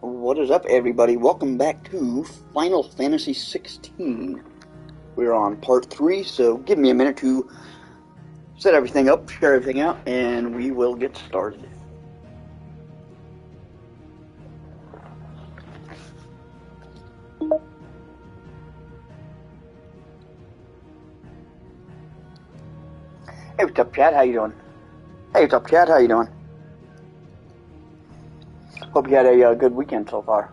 What is up, everybody? Welcome back to Final Fantasy XVI. We're on part 3, so give me a minute to set everything up, share everything out, and we will get started. Hey, what's up, Chad? How you doing? Hey, what's up, Chad? How you doing? Hope you had a good weekend so far.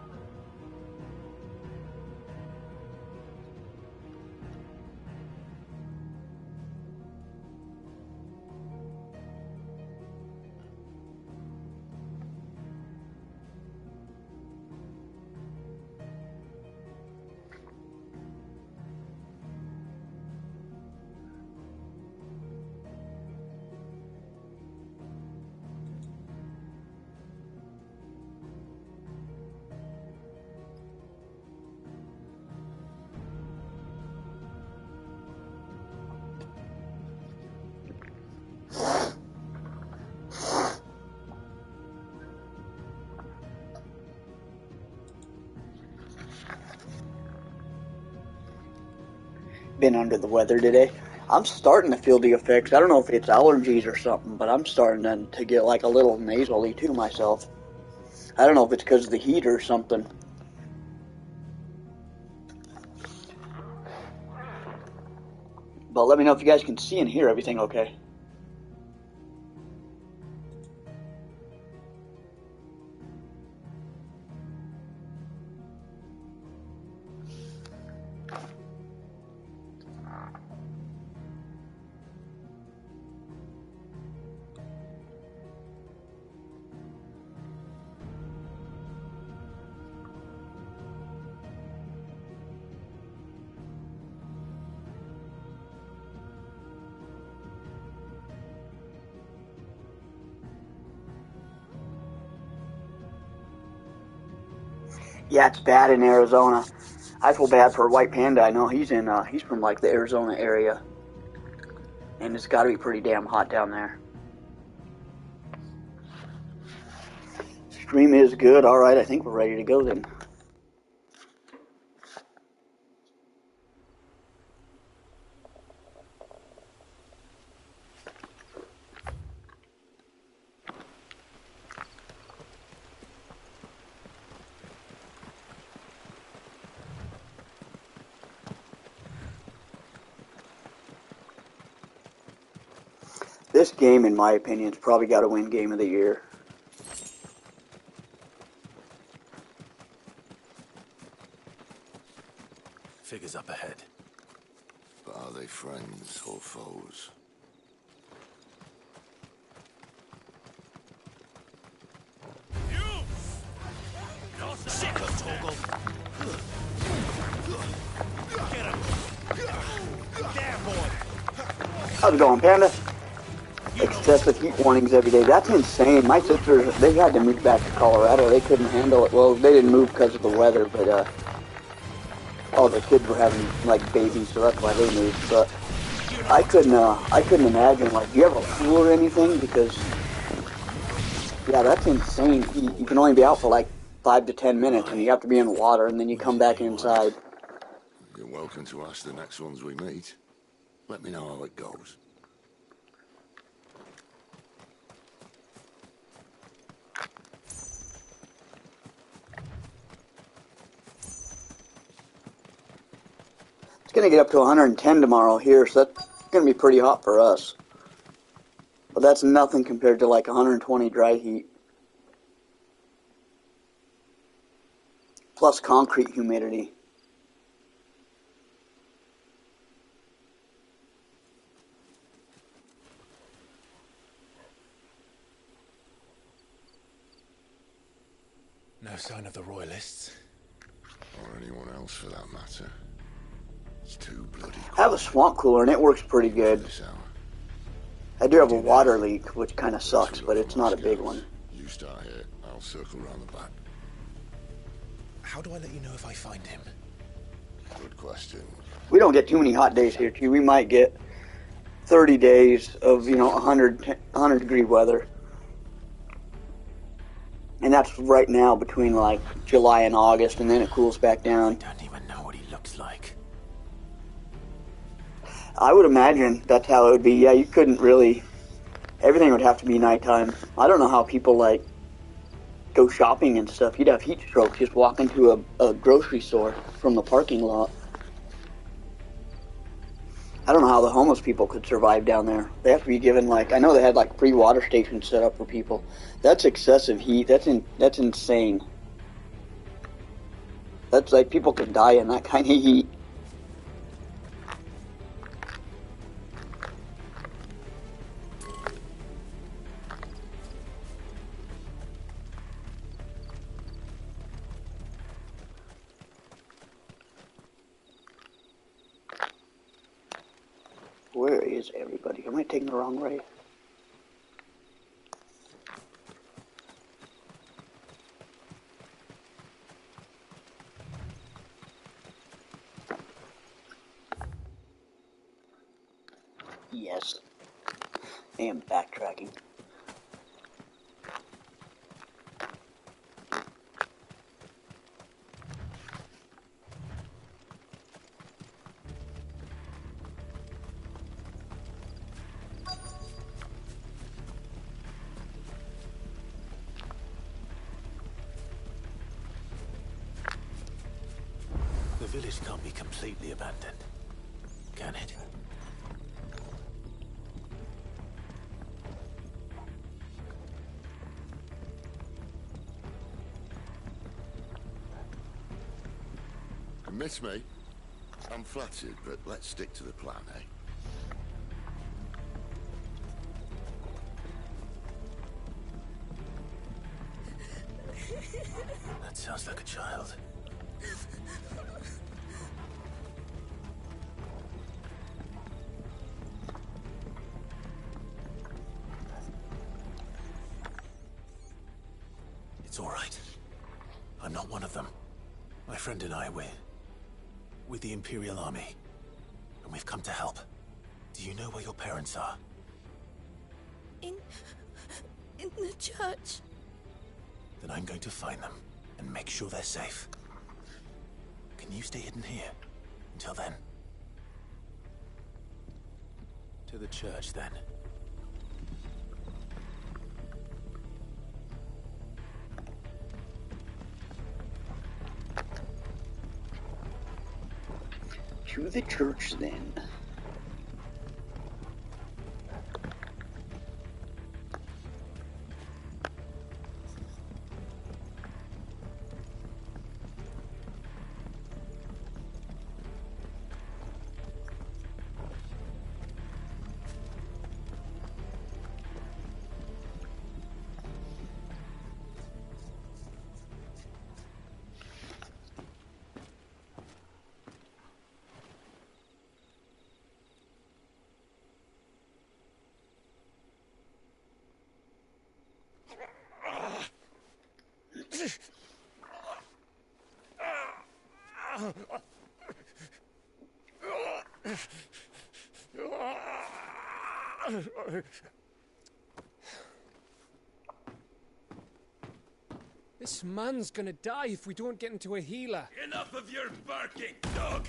Been under the weather today. I'm starting to feel the effects. I don't know if it's allergies or something, but I'm starting to get like a little nasally too myself. I don't know if it's because of the heat or something. But let me know if you guys can see and hear everything okay. Yeah, it's bad in Arizona. I feel bad for White Panda. I know he's from like the Arizona area, and it's got to be pretty damn hot down there. Stream is good. All right, I think we're ready to go then. This game, in my opinion, has probably got to win Game of the Year. Figures up ahead. But are they friends or foes? Get him! There, boy! How's it going, Panda? Excessive heat warnings every day. That's insane. My sisters, they had to move back to Colorado. They couldn't handle it. Well, they didn't move because of the weather, but all the kids were having like babies, so that's why they moved. But I couldn't imagine. Like, do you have a pool or anything? Because yeah, that's insane heat. You can only be out for like 5 to 10 minutes, and you have to be in water, and then you come back inside. You're welcome to ask the next ones we meet. Let me know how it goes. It's going to get up to 110 tomorrow here, so that's going to be pretty hot for us. But that's nothing compared to like 120 dry heat. Plus concrete humidity. No sign of the royalists. Or anyone else for that matter. It's too bloody I have a swamp cooler and it works pretty good. this hour. I do have a water leak, which kind of sucks, but it's not a big one. You start here, I'll circle round the back. How do I let you know if I find him? Good question. We don't get too many hot days here, too. We might get 30 days of, 100 degree weather. And that's right now between like July and August, and then it cools back down. I don't even know what he looks like. I would imagine that's how it would be. Yeah, you couldn't really. Everything would have to be nighttime. I don't know how people like go shopping and stuff. You'd have heat stroke just walking to a grocery store from the parking lot. I don't know how the homeless people could survive down there. They have to be given like, I know they had like free water stations set up for people. That's excessive heat. That's insane. That's like people could die in that kind of heat. Where is everybody? Am I taking the wrong way? Yes. I am backtracking. The village can't be completely abandoned, can it? Miss me? I'm flattered, but let's stick to the plan, eh? That sounds like a child. It's all right. I'm not one of them. My friend and I, we're with the Imperial Army, and we've come to help. Do you know where your parents are? In the church. Then I'm going to find them and make sure they're safe. Can you stay hidden here until then? To the church, then. To the church, then. This man's gonna die if we don't get into a healer. Enough of your barking, dog!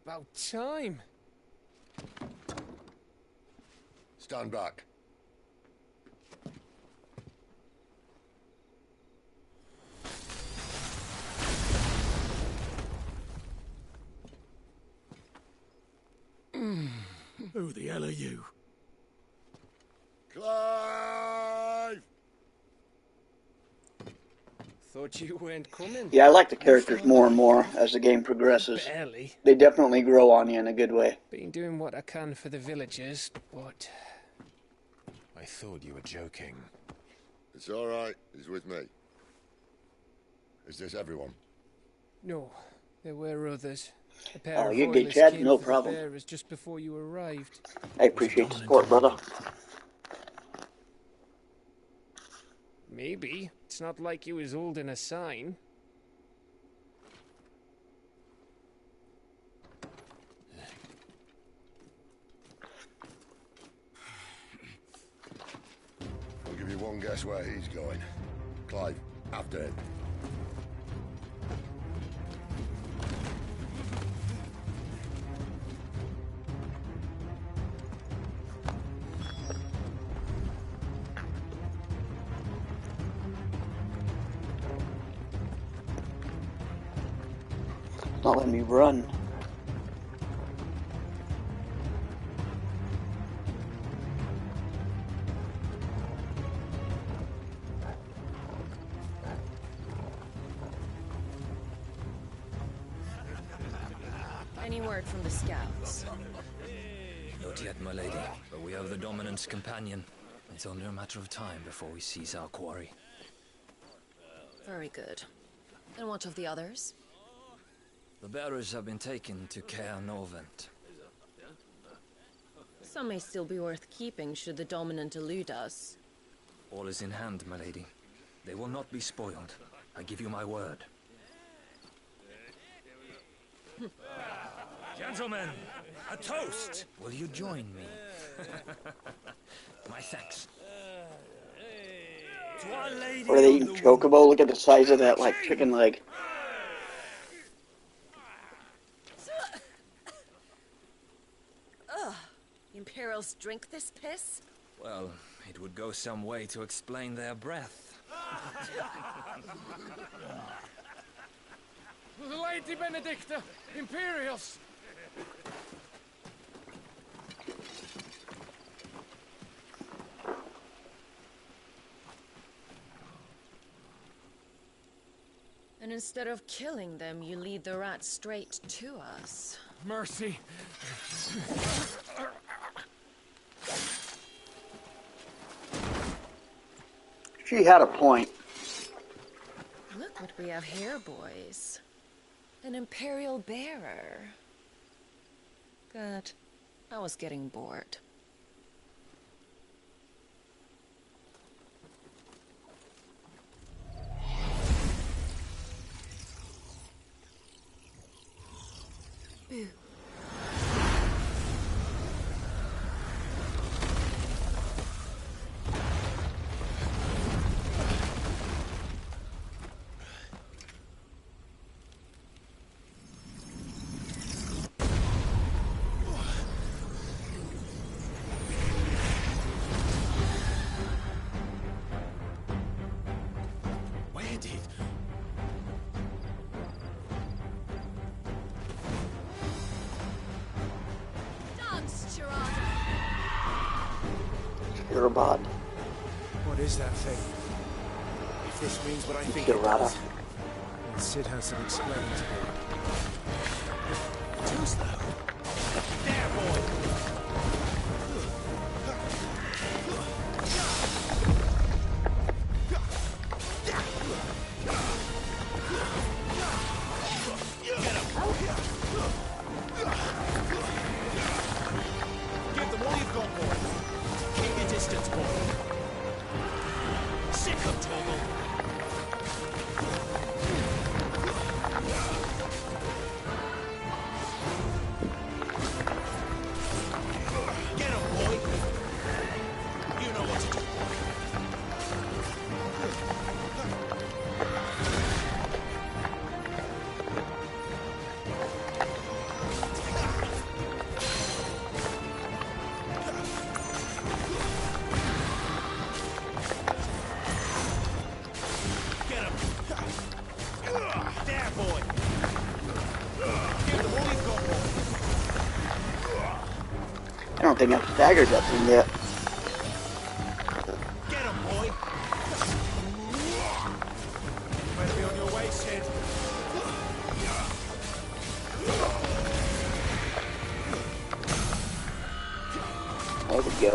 About time. Stand back. Who the hell are you? Clive! Thought you weren't coming. Yeah, I like the characters more and more as the game progresses. Barely. They definitely grow on you in a good way. Been doing what I can for the villagers, but I thought you were joking. It's all right. He's with me. Is this everyone? no, there were others. A pair Oh, of you get Oilers Chad, came no for the problem. bearers just before you arrived. I appreciate the support, brother. Maybe. It's not like you was holding a sign. one guess where he's going. Clive, after him. Not letting me run. Any word from the scouts? Not yet, my lady, but we have the Dominant's companion. It's only a matter of time before we seize our quarry. Very good. And what of the others? The bearers have been taken to Caer Novent. Some may still be worth keeping should the Dominant elude us. All is in hand, my lady. They will not be spoiled. I give you my word. Gentlemen, a toast! Will you join me? My thanks. To Our Lady What are they eating? of the Chocobo? Look at the size of that, like, chicken leg. Ugh. The Imperials drink this piss? Well, it would go some way to explain their breath. Lady Benedicta! Imperials! And instead of killing them, you lead the rats straight to us. Mercy! She had a point. Look what we have here, boys. An Imperial bearer. Good. I was getting bored. Boo. Where did... Irabad. What is that thing? If this means what I think it Kirata. does, then Sid has to explain to me. Too slow. There, boy! Give them all you've got, boy. Keep your distance, boy. Sick of Toggle. Get him, boy. You know what to do, Get him! There, boy! Give them all you've got, boy! I don't think I've staggered that thing yet. Get him, boy! Better be on your way, Sid. There we go.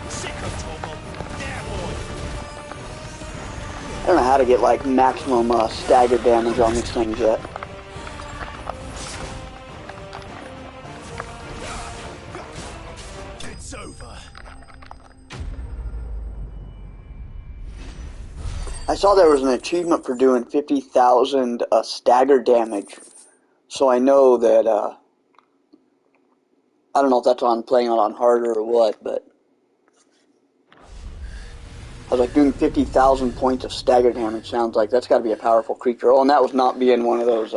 Sick of Toggle. There, boy! I don't know how to get, like, maximum stagger damage on these things yet. It's over. I saw there was an achievement for doing 50,000 stagger damage. So I know that, I don't know if that's on playing it on harder or what, but I was like, doing 50,000 points of stagger damage sounds like that's got to be a powerful creature. Oh, and that was not being one of those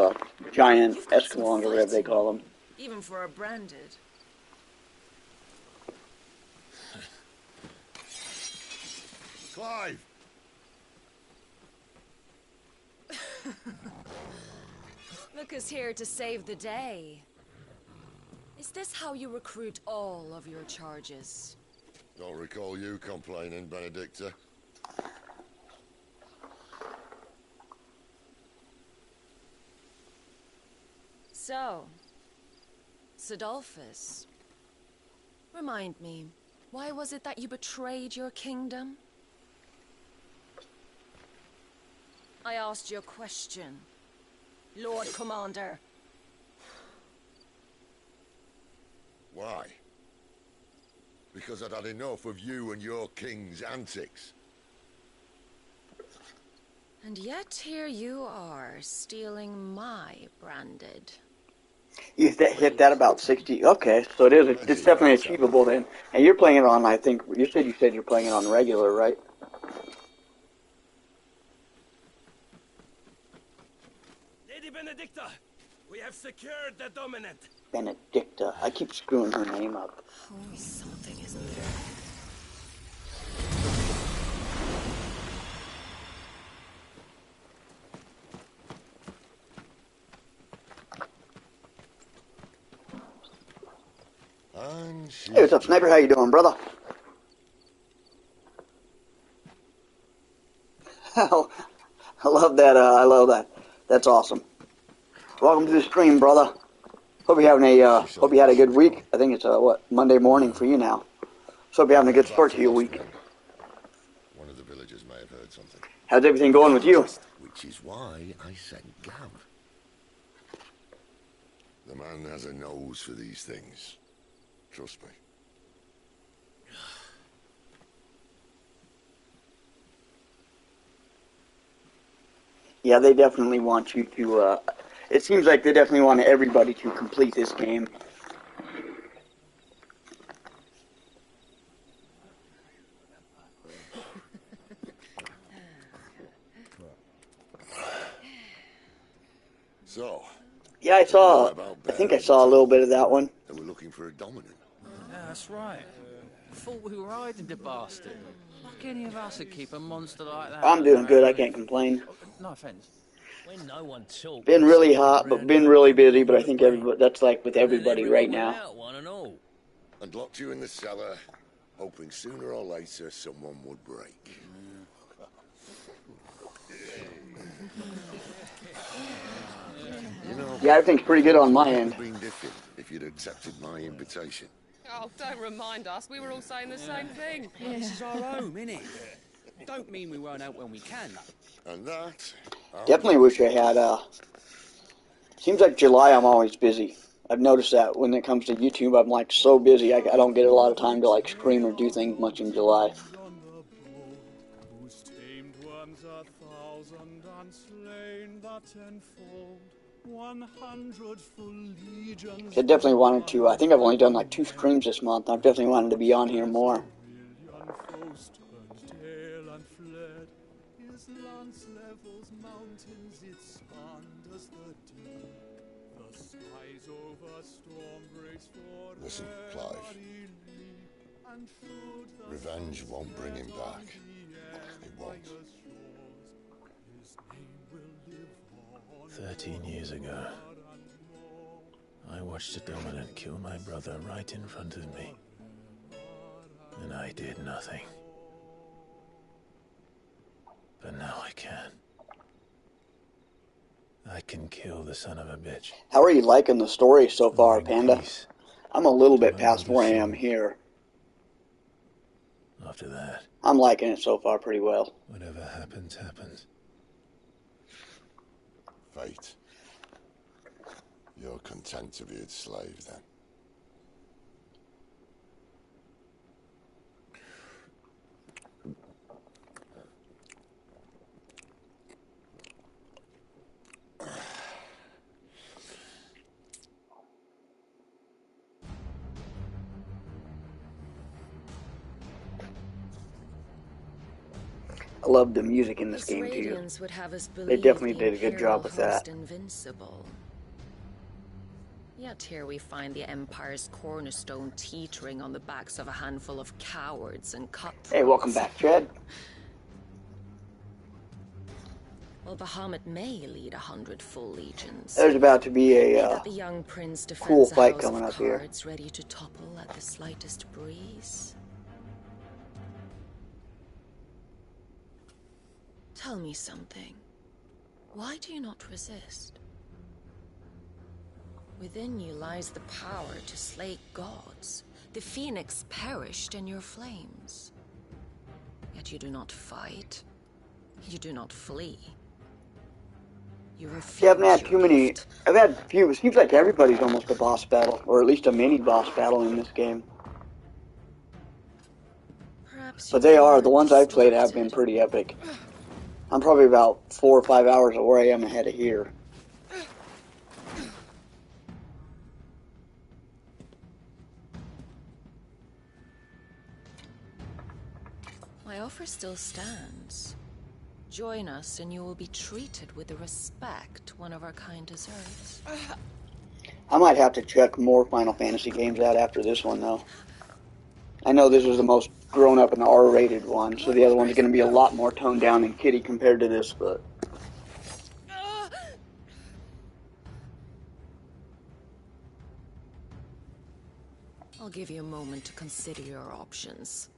giant You've got some escalons or whatever they fighting, call them. even for a branded. Clive! Look who's here to save the day. Is this how you recruit all of your charges? Don't recall you complaining, Benedicta. So, Sidolphus, remind me, why was it that you betrayed your kingdom? I asked you a question, Lord Commander. Why? Because I'd had enough of you and your king's antics. And yet here you are, stealing my branded. You hit that about 60. Okay, so it's definitely achievable then. And you're playing it on, I think, you said you're playing it on regular, right? Lady Benedicta, we have secured the dominant. Benedicta. I keep screwing her name up. Always something, isn't there? And Hey, what's up, Sniper? How you doing, brother? I love that. I love that. That's awesome. Welcome to the stream, brother. Hope you're having hope you had a good week. I think it's what, Monday morning for you now. So hope you're having a good start to your week. One of the villagers may have heard something. How's everything going with you? Which is why I sent Gav. The man has a nose for these things. Trust me. Yeah, they definitely want you to, it seems like they definitely want everybody to complete this game. So, Yeah, I think I saw a little bit of that one. and we're looking for a dominant. Yeah, that's right. Thought we were hiding the bastard. Like any of us would keep a monster like that. I'm doing good, I can't complain. No offense. When no one talks, Been really hot, but been really busy, but I think that's like with everybody right now. One and all. And locked you in the cellar, hoping sooner or later someone would break. You know, Yeah, everything's pretty good on my end. it would have been different if you'd accepted my invitation. Oh, don't remind us. We were all saying the same thing. This is our home, innit? Don't mean we won't out when we can. And that... Definitely wish I had, seems like July I'm always busy. I've noticed that when it comes to YouTube, I'm like so busy, I don't get a lot of time to like stream or do things much in July. I definitely wanted to, I think I've only done like 2 streams this month. I've definitely wanted to be on here more. Listen, Clive. Revenge won't bring him back. It won't. 13 years ago, I watched a dominant kill my brother right in front of me. And I did nothing. But now I can. I can kill the son of a bitch. How are you liking the story so far, Bring Panda? peace I'm a little to bit my past where I brother's am soul. here. After that, I'm liking it so far pretty well. whatever happens, happens. Fate. You're content to be its slave, then? I love the music in this His game too. radiance would have us They believe definitely the did a good job Imperial with host that. invincible. Yet here we find the Empire's cornerstone teetering on the backs of a handful of cowards and cutthroats. Hey, welcome back, Chad. Well, Bahamut may lead 100 full legions. There's about to be a the young prince cool defends fight a house coming of up here. cards ready to topple at the slightest breeze. Tell me something. Why do you not resist? Within you lies the power to slay gods. The phoenix perished in your flames. Yet you do not fight. You do not flee. You refuse. See, I haven't had too many. I've had a few. It seems like everybody's almost a boss battle, or at least a mini boss battle in this game. But they are, the ones I've played have been pretty epic. I'm probably about 4 or 5 hours of where I am ahead of here. My offer still stands. Join us and you will be treated with the respect one of our kind deserves. I might have to check more Final Fantasy games out after this one, though. I know this was the most grown-up and R-rated one, so the other one's going to be a lot more toned down and kiddie compared to this, but... I'll give you a moment to consider your options.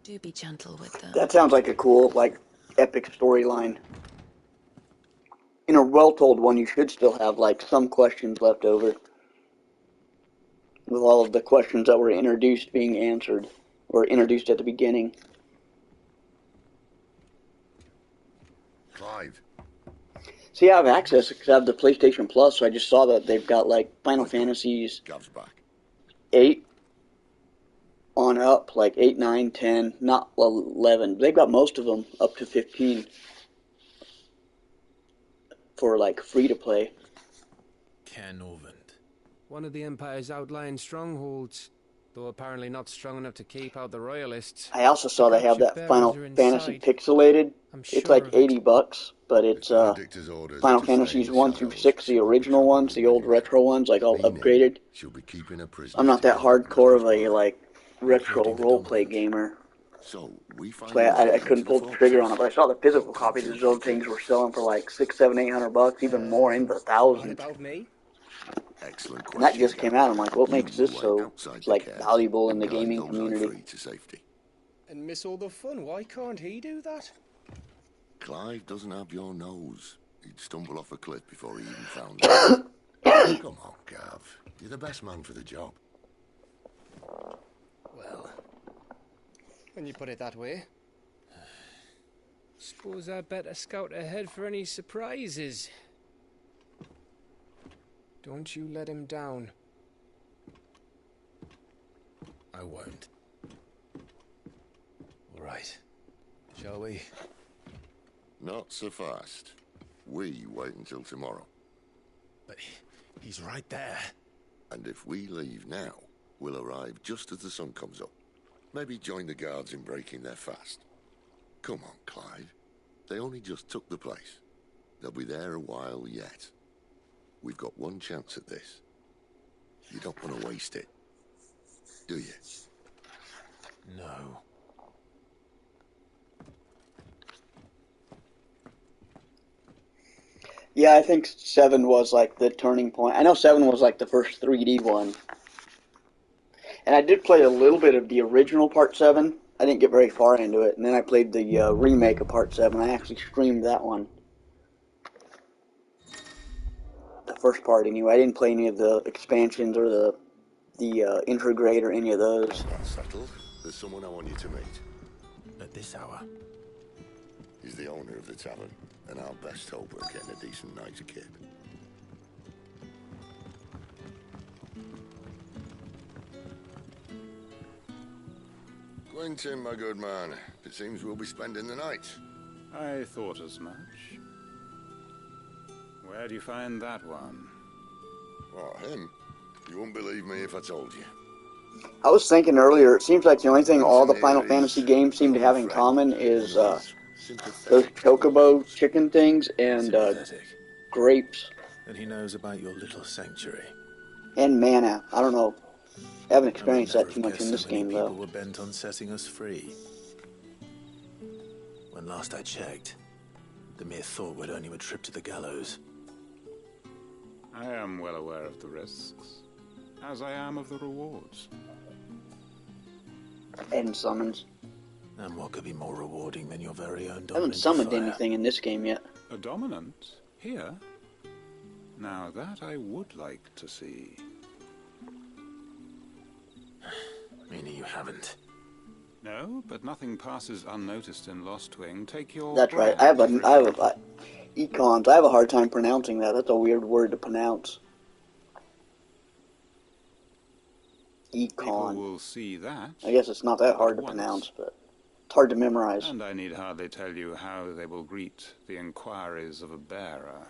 Do be gentle with them. That sounds like a cool, like, epic storyline. In a well-told one, you should still have, like, some questions left over. With all of the questions that were introduced being answered, or introduced at the beginning. Clive. See, I have access because I have the PlayStation Plus, so I just saw that they've got, like, Final Fantasies 8 on up, like 8, 9, 10, not 11. They've got most of them up to 15 for, like, free-to-play. Canovant. One of the Empire's outlying strongholds, though apparently not strong enough to keep out the Royalists. I also saw they have that Final Fantasy pixelated. It's like $80, but it's Final Fantasies 1 through 6, the original ones, the old retro ones, like all upgraded. I'm not that hardcore of a like retro roleplay gamer. So I couldn't pull the trigger on it, but I saw the physical copies of those things were selling for like $600, $700, $800, even more, in the thousands. About me? Excellent question. And that just came out. I'm like, what makes this so like valuable in the gaming community? And miss all the fun. Why can't he do that? Clive doesn't have your nose. He'd stumble off a cliff before he even found it. Come on, Gav. You're the best man for the job. Well, when you put it that way. Suppose I'd better scout ahead for any surprises. Don't you let him down. I won't. All right. Shall we? Not so fast. We wait until tomorrow. But he's right there. And if we leave now, we'll arrive just as the sun comes up. Maybe join the guards in breaking their fast. Come on, Clive. They only just took the place. They'll be there a while yet. We've got one chance at this. You don't want to waste it, do you? No. Yeah, I think 7 was like the turning point. I know 7 was like the first 3D one. And I did play a little bit of the original Part 7. I didn't get very far into it. And then I played the remake of Part 7. I actually streamed that one. The first part anyway. I didn't play any of the expansions or the Intergrade or any of those. That's settled. There's someone I want you to meet. At this hour? He's the owner of the tavern, and our best hope of getting a decent night's kip. Quentin, my good man. It seems we'll be spending the night. I thought as much. Where do you find that one? Oh, him? You wouldn't believe me if I told you. I was thinking earlier, it seems like the only thing all the Final Fantasy games seem to have in common is those chocobo chicken things and grapes. And he knows about your little sanctuary. And mana. I don't know. I haven't experienced I would that too never much have in this guessed so many game, people though. were bent on setting us free. When last I checked, the mere thought would earn you a trip to the gallows. I am well aware of the risks, as I am of the rewards. And summons. And what could be more rewarding than your very own dominant I haven't summoned fire? anything in this game yet. A dominant? Here? Now that I would like to see. Meaning you haven't. No, but nothing passes unnoticed in Lost Wing. Take your... That's right. I have econs. I have a hard time pronouncing that. That's a weird word to pronounce. People Econ. will see that. I guess it's not that hard to pronounce, but it's hard to memorize. And I need hardly tell you how they will greet the inquiries of a bearer.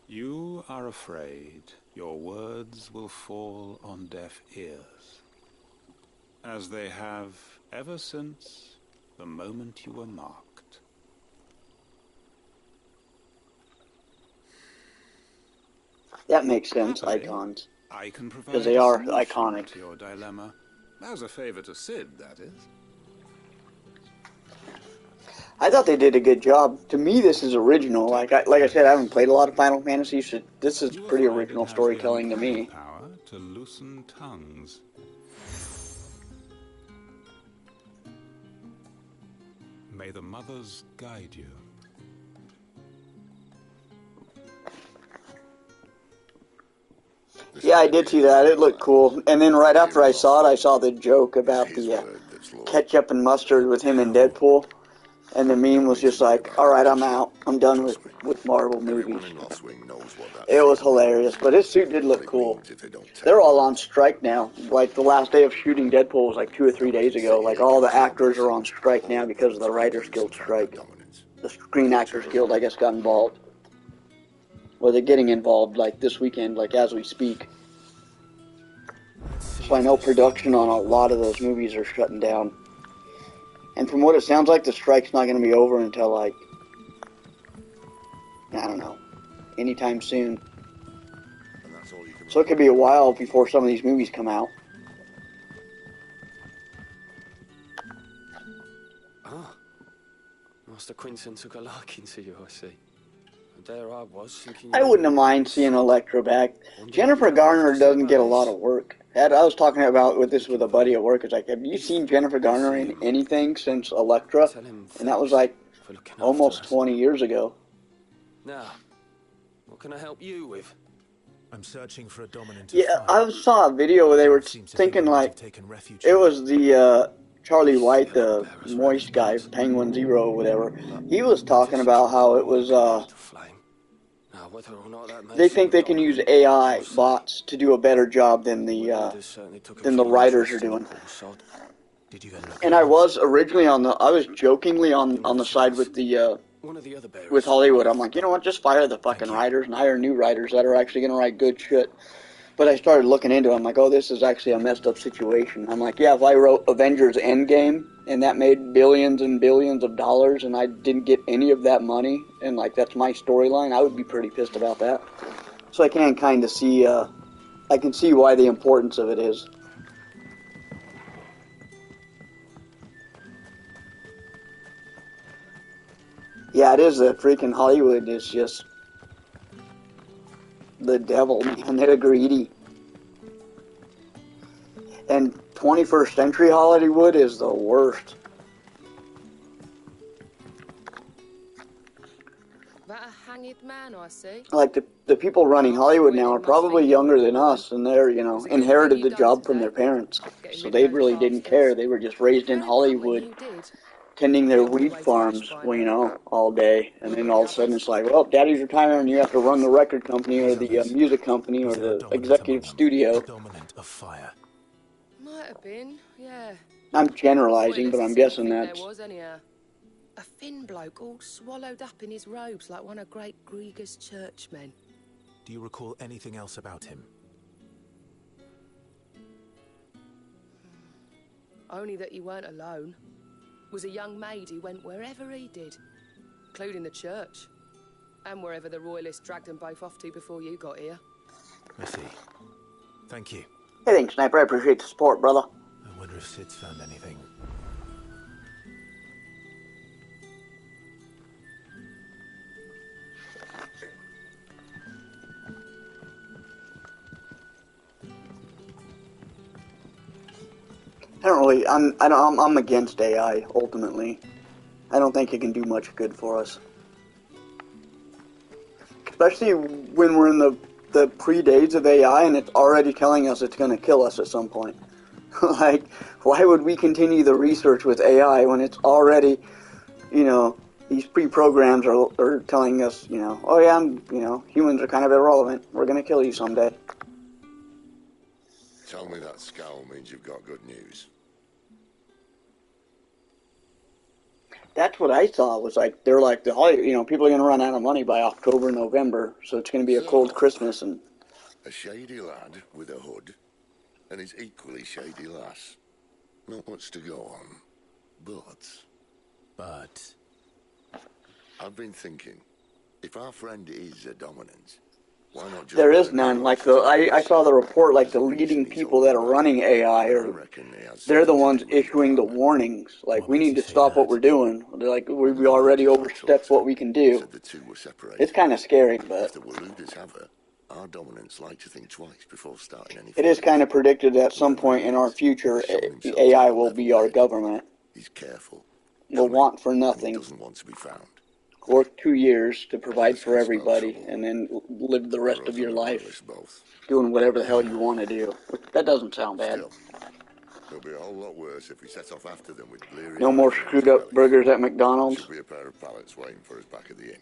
You are afraid your words will fall on deaf ears, as they have ever since the moment you were marked. That makes sense, icons. I can provide because they are a solution iconic. to your dilemma. As a favor to Sid, that is. I thought they did a good job. To me, this is original. Like I said, I haven't played a lot of Final Fantasy, so this is pretty original storytelling to me. Power to loosen tongues. May the mothers guide you. Yeah, I did see that. It looked cool. And then right after I saw it, I saw the joke about the ketchup and mustard with him and Deadpool. And the meme was just like, alright, I'm out. I'm done with Marvel movies. It was hilarious, but his suit did look cool. They're all on strike now. Like, the last day of shooting Deadpool was like 2 or 3 days ago. Like, all the actors are on strike now because of the Writers Guild strike. The Screen Actors Guild, I guess, got involved. Well, they're getting involved, like, this weekend, like, as we speak. So I know production on a lot of those movies are shutting down. And from what it sounds like, the strike's not going to be over until, like, I don't know, anytime soon. So it could be a while before some of these movies come out. Ah, Master Quinton took a liking to you, I see. And there I was thinking... I wouldn't have mind seeing Elektra back. Jennifer Garner doesn't get a lot of work. I was talking about with a buddy at work. It's like, have you seen Jennifer Garner in anything since Elektra? And that was like almost 20 years ago. Now, what can I help you with? I'm searching for a dominant. Yeah, I saw a video where they were thinking like it was the Charlie White, the moist guy, Penguin Zero, or whatever. He was talking about how it was. They think they can use AI bots to do a better job than the writers are doing. And I was originally I was jokingly on the side with with Hollywood. I'm like, you know what, just fire the fucking writers and hire new writers that are actually going to write good shit. But I started looking into it. I'm like, oh, this is actually a messed up situation. I'm like, yeah, if I wrote Avengers Endgame and that made billions and billions of dollars and I didn't get any of that money and, like, that's my storyline, I would be pretty pissed about that. So I can kind of see, I can see why the importance of it is. Yeah, it is that freaking Hollywood is just the devil, man. They're greedy. And 21st century Hollywood is the worst. That a hanged man, I see. Like, the people running Hollywood now are probably younger than us, and they're, you know, inherited the job from their parents. So they really didn't care. They were just raised in Hollywood, tending their wheat farms, well, you know, all day. And then all of a sudden it's like, well, daddy's retiring, you have to run the record company or the music company or the executive studio. Dominant of fire. Might have been, yeah. I'm generalizing, but I'm guessing There that's... was, anyhow. A thin bloke all swallowed up in his robes like one of Great Grieger's churchmen. Do you recall anything else about him? Only that you weren't alone. Was a young maid who went wherever he did, including the church, and wherever the royalists dragged them both off to before you got here. I see. Thank you. Hey, thanks, Sniper. I appreciate the support, brother. I wonder if Sid's found anything. I'm against AI, ultimately. I don't think it can do much good for us. Especially when we're in the pre-days of AI and it's already telling us it's going to kill us at some point. Like, why would we continue the research with AI when it's already, you know, these pre-programs are telling us, you know, oh yeah, humans are kind of irrelevant. We're going to kill you someday. Tell me that scowl means you've got good news. That's what I saw, was like, they're like, people are going to run out of money by October, November, so it's going to be a cold Christmas. And a shady lad with a hood, and his equally shady lass. Not much to go on, but... I've been thinking, if our friend is a dominant, why not just... There is none. Like, I saw the report, like, the leading people that are running AI, they're the ones issuing the warnings. Like, we need to stop what we're doing. They're like, we already overstepped what we can do. It's kind of scary, but... If the Waludas have her, our dominants like to think twice before starting anything. It is kind of predicted that at some point in our future, AI will be our government. He's careful. We'll want for nothing. He doesn't want to be found. Work 2 years to provide for everybody, and then live the rest of your life doing whatever the hell you want to do. That doesn't sound bad. It'll be a whole lot worse if we set off after them with bleary No more screwed up burgers at McDonald's. Should be a pair of pallets waiting for us back at the inn.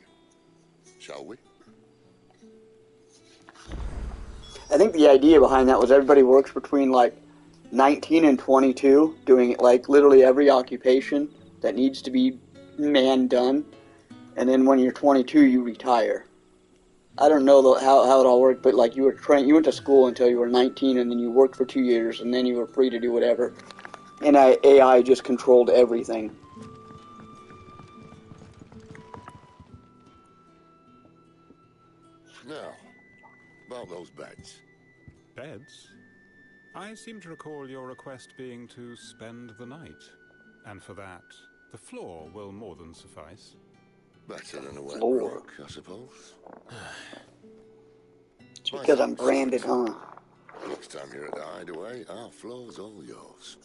Shall we? I think the idea behind that was everybody works between like 19 and 22, doing like literally every occupation that needs to be man done. And then when you're 22, you retire. I don't know how it all worked, but like you went to school until you were 19, and then you worked for 2 years, and then you were free to do whatever. And AI just controlled everything. Now, about those beds. Beds? I seem to recall your request being to spend the night. And for that, the floor will more than suffice. Better than a wet rock, I suppose. It's because I'm branded, huh? Next time you're at the hideaway, our floor's all yours.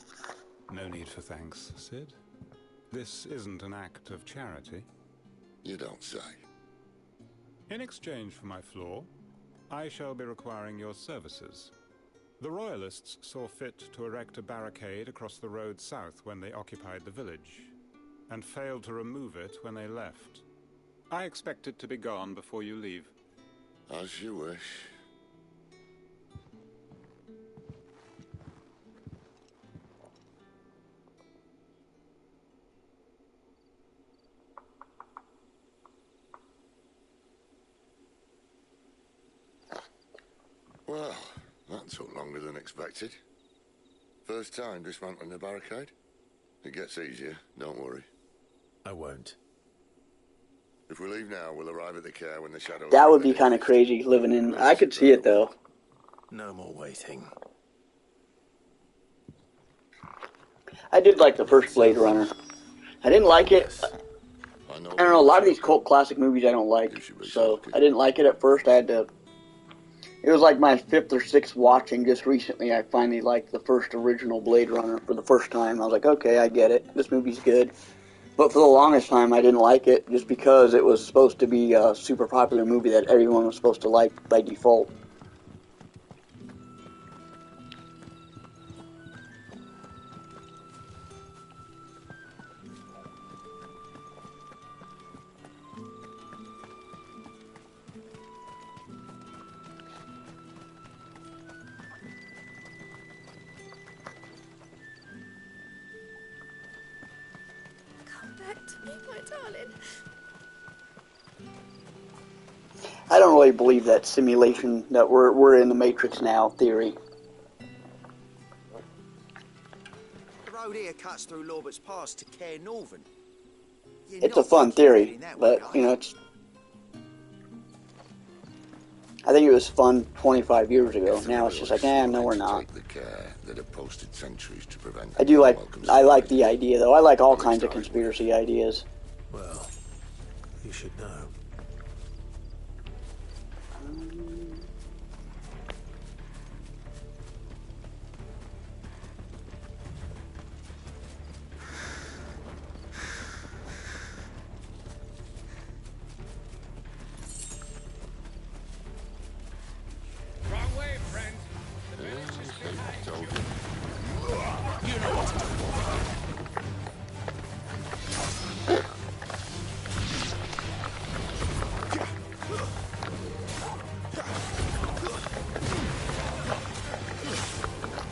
No need for thanks, Sid. This isn't an act of charity. You don't say. In exchange for my floor, I shall be requiring your services. The Royalists saw fit to erect a barricade across the road south when they occupied the village, and failed to remove it when they left. I expect it to be gone before you leave. As you wish. Well, that took longer than expected. First time dismantling a barricade? It gets easier, don't worry. I won't. If we leave now, we'll arrive at the care when the shadow... That would be kind of crazy living in... I could see it, though. No more waiting. I did like the first Blade Runner. I didn't like it. I don't know, a lot of these cult classic movies I don't like. So, I didn't like it at first. I had to... It was like my 5th or 6th watching just recently. I finally liked the first original Blade Runner for the first time. I was like, okay, I get it. This movie's good. But for the longest time, I didn't like it just because it was supposed to be a super popular movie that everyone was supposed to like by default. I don't really believe that simulation, that we're in the Matrix now theory. road here cuts through Lorbert's Pass to Cair Northern. It's a fun theory, but, you know, it's... I think it was fun 25 years ago. Now it's just like, no, we're not. I do like... I like the idea, though. I like all kinds of conspiracy ideas. Well, you should know.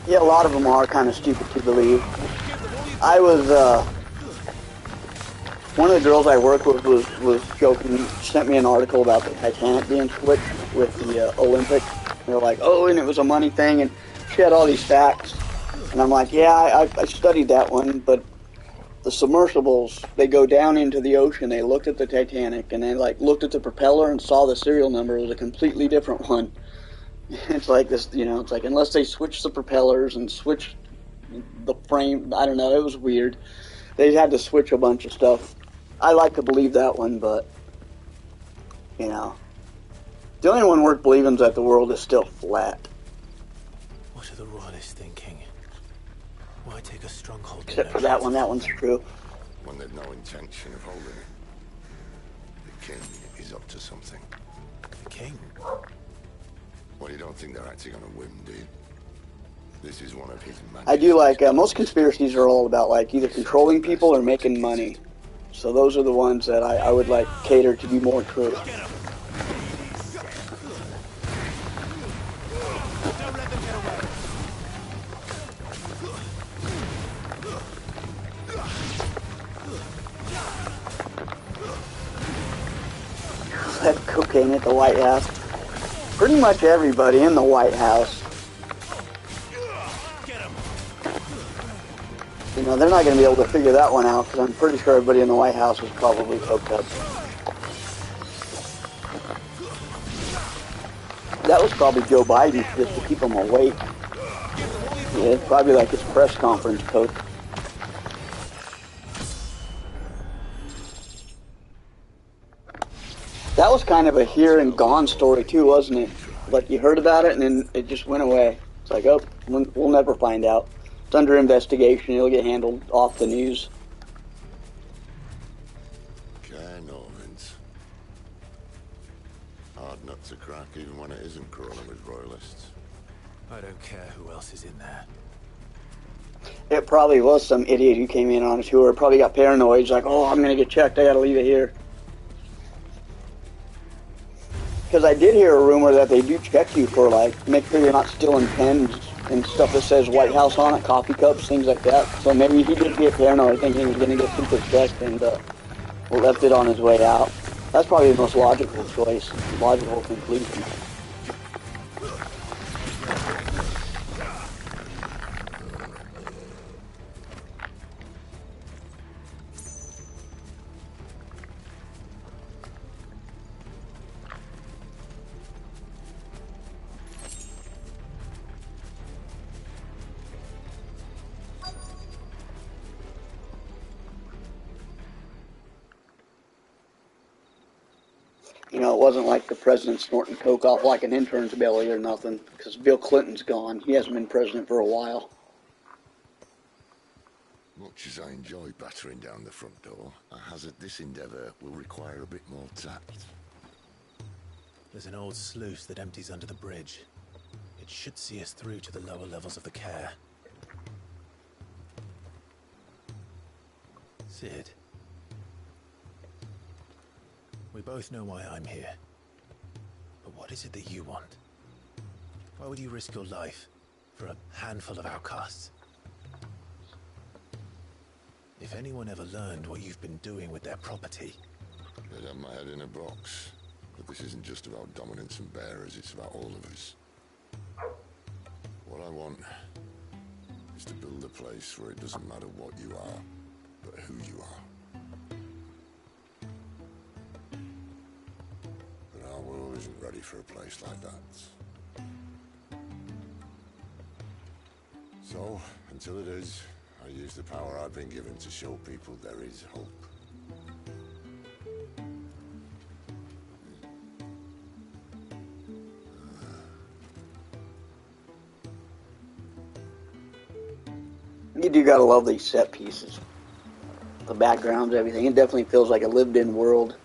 Yeah, a lot of them are kind of stupid to believe. I was, one of the girls I worked with was joking, sent me an article about the Titanic being switched with the Olympic. They were like, oh, and it was a money thing, and she had all these facts. And I'm like, yeah, I studied that one, but the submersibles, they go down into the ocean, they looked at the Titanic, and they like looked at the propeller and saw the serial number. It was a completely different one. It's like this, you know, it's like unless they switch the propellers and switch the frame, I don't know, it was weird. They had to switch a bunch of stuff. I like to believe that one, but, you know, the only one worth believing is that the world is still flat. What are the royalists thinking? Why take a stronghold? Except for that one, that one's true. When they've no intention of holding it. The king is up to something. The king? Well, you don't think they're acting on a whim, do you? This is one of his I do like, most conspiracies are all about, like, either controlling people or making money. So those are the ones that I would, like, cater to be more true. Left cocaine at the White House. Pretty much everybody in the White House. You know, they're not going to be able to figure that one out, because I'm pretty sure everybody in the White House was probably coked up. That was probably Joe Biden, just to keep him awake. Yeah, it's probably like his press conference coke. That was kind of a here and gone story too, wasn't it? Like you heard about it and then it just went away. It's like, oh, we'll never find out. It's under investigation. It'll get handled off the news. Norvins. Hard nut to crack even when it isn't crawling with royalists. I don't care who else is in there. It probably was some idiot who came in on a tour. Probably got paranoid. He's like, oh, I'm going to get checked. I got to leave it here. Because I did hear a rumor that they do check you for, like, make sure you're not stealing pens and stuff that says White House on it, coffee cups, things like that. So maybe he did get paranoid thinking he was going to get super checked and left it on his way out. That's probably the most logical choice, logical conclusion. You know, it wasn't like the president snorting coke off like an intern's belly or nothing, because Bill Clinton's gone. He hasn't been president for a while. Much as I enjoy battering down the front door, I hazard this endeavour will require a bit more tact. There's an old sluice that empties under the bridge. It should see us through to the lower levels of the care. Sid. We both know why I'm here. But what is it that you want? Why would you risk your life for a handful of outcasts? If anyone ever learned what you've been doing with their property... I'd have my head in a box. But this isn't just about dominance and bearers, it's about all of us. What I want is to build a place where it doesn't matter what you are, but who you are. But our world isn't ready for a place like that. So, until it is, I use the power I've been given to show people there is hope. You do gotta love these set pieces. The backgrounds, everything. It definitely feels like a lived-in world.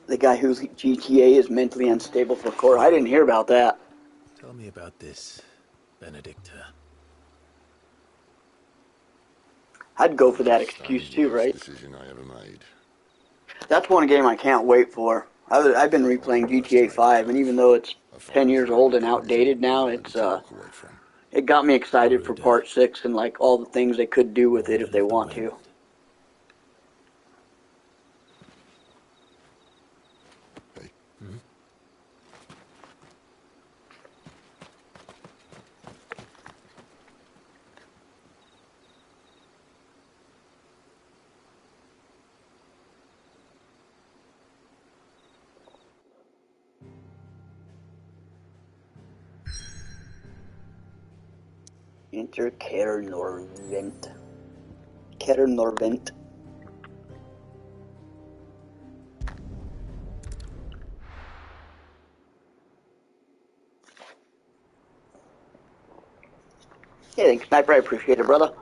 The guy whose GTA is mentally unstable for court. I didn't hear about that. Tell me about this, Benedicta. I'd go for that excuse too, right? Decision I ever made. That's one game I can't wait for. I've been replaying GTA 5, and even though it's 10 years old and outdated now, it got me excited for Part 6 and like all the things they could do with it if they want to. Enter Kerr Norvent. Kerr Norvent. Hey, thanks, Sniper. I appreciate it, brother.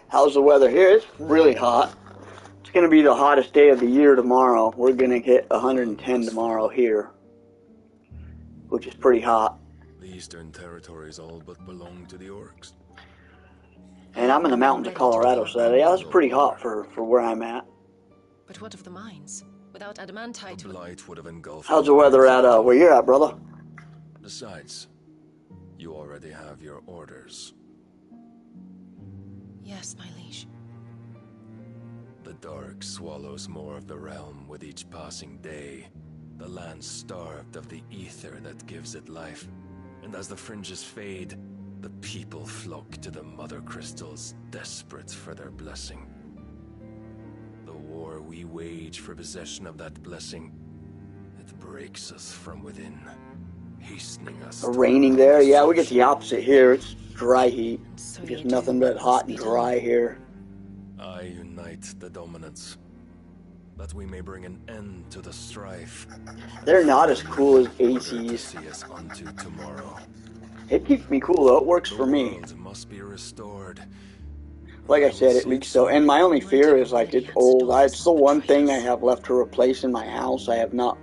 How's the weather here? It's really hot. It's going to be the hottest day of the year tomorrow. We're going to hit 110 tomorrow here, which is pretty hot. The eastern territories all but belong to the orcs. And I'm in the mountains of Colorado, so yeah, that's pretty hot for where I'm at. But what of the mines? Without adamantite... The blight would have engulfed... How's the weather at where you're at, brother? Besides, you already have your orders. Yes, my liege. The dark swallows more of the realm with each passing day. The land starved of the ether that gives it life. And as the fringes fade, the people flock to the mother crystals, desperate for their blessing. The war we wage for possession of that blessing, it breaks us from within, hastening us. Raining there? Yeah, we get the opposite here. It's dry heat. Just nothing but hot and dry here. I unite the dominants, that we may bring an end to the strife. They're not as cool as ACs. See us unto tomorrow. It keeps me cool though. It works for me. Must be restored. Like I said, it leaks so. And my only fear is like it's old. It's the one thing I have left to replace in my house. I have not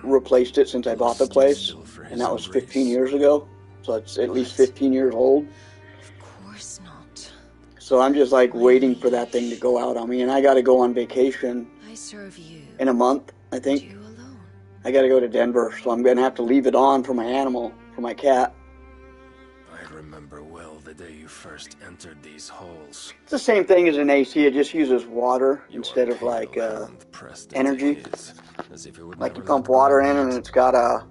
replaced it since I bought the place, and that was 15 years ago. So it's at least 15 years old. Of course not. So I'm just like waiting for that thing to go out on me, and I got to go on vacation. I serve you. In a month, I think. I got to go to Denver, so I'm gonna have to leave it on for my animal, for my cat. I remember well the day you first entered these halls. It's the same thing as an AC. It just uses water instead of like energy. Like you pump water in, and it's got a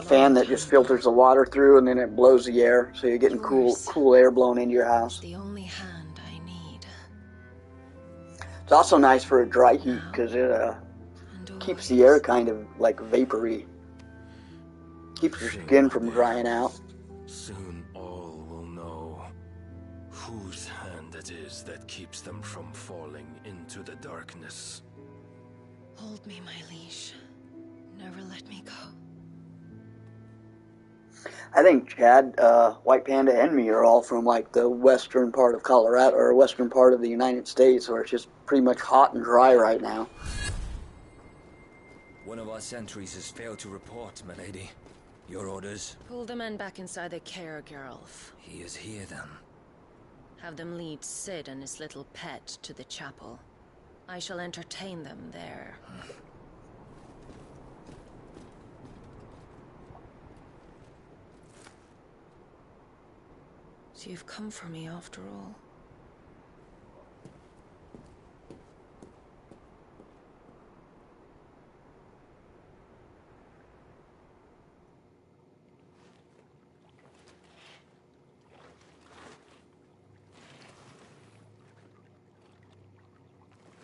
fan that just filters the water through, and then it blows the air, so you're getting cool air blown into your house. The only hand I need. It's also nice for a dry heat because it keeps the air kind of like vapory. Keeps your skin from drying out. Soon all will know whose hand it is that keeps them from falling into the darkness. Hold me, my liege. Never let me go. I think Chad, White Panda, and me are all from like the western part of Colorado, or western part of the United States, where it's just pretty much hot and dry right now. One of our sentries has failed to report, milady. Your orders? Pull the men back inside the care, Geralf. He is here, then. Have them lead Sid and his little pet to the chapel. I shall entertain them there. So you've come for me after all.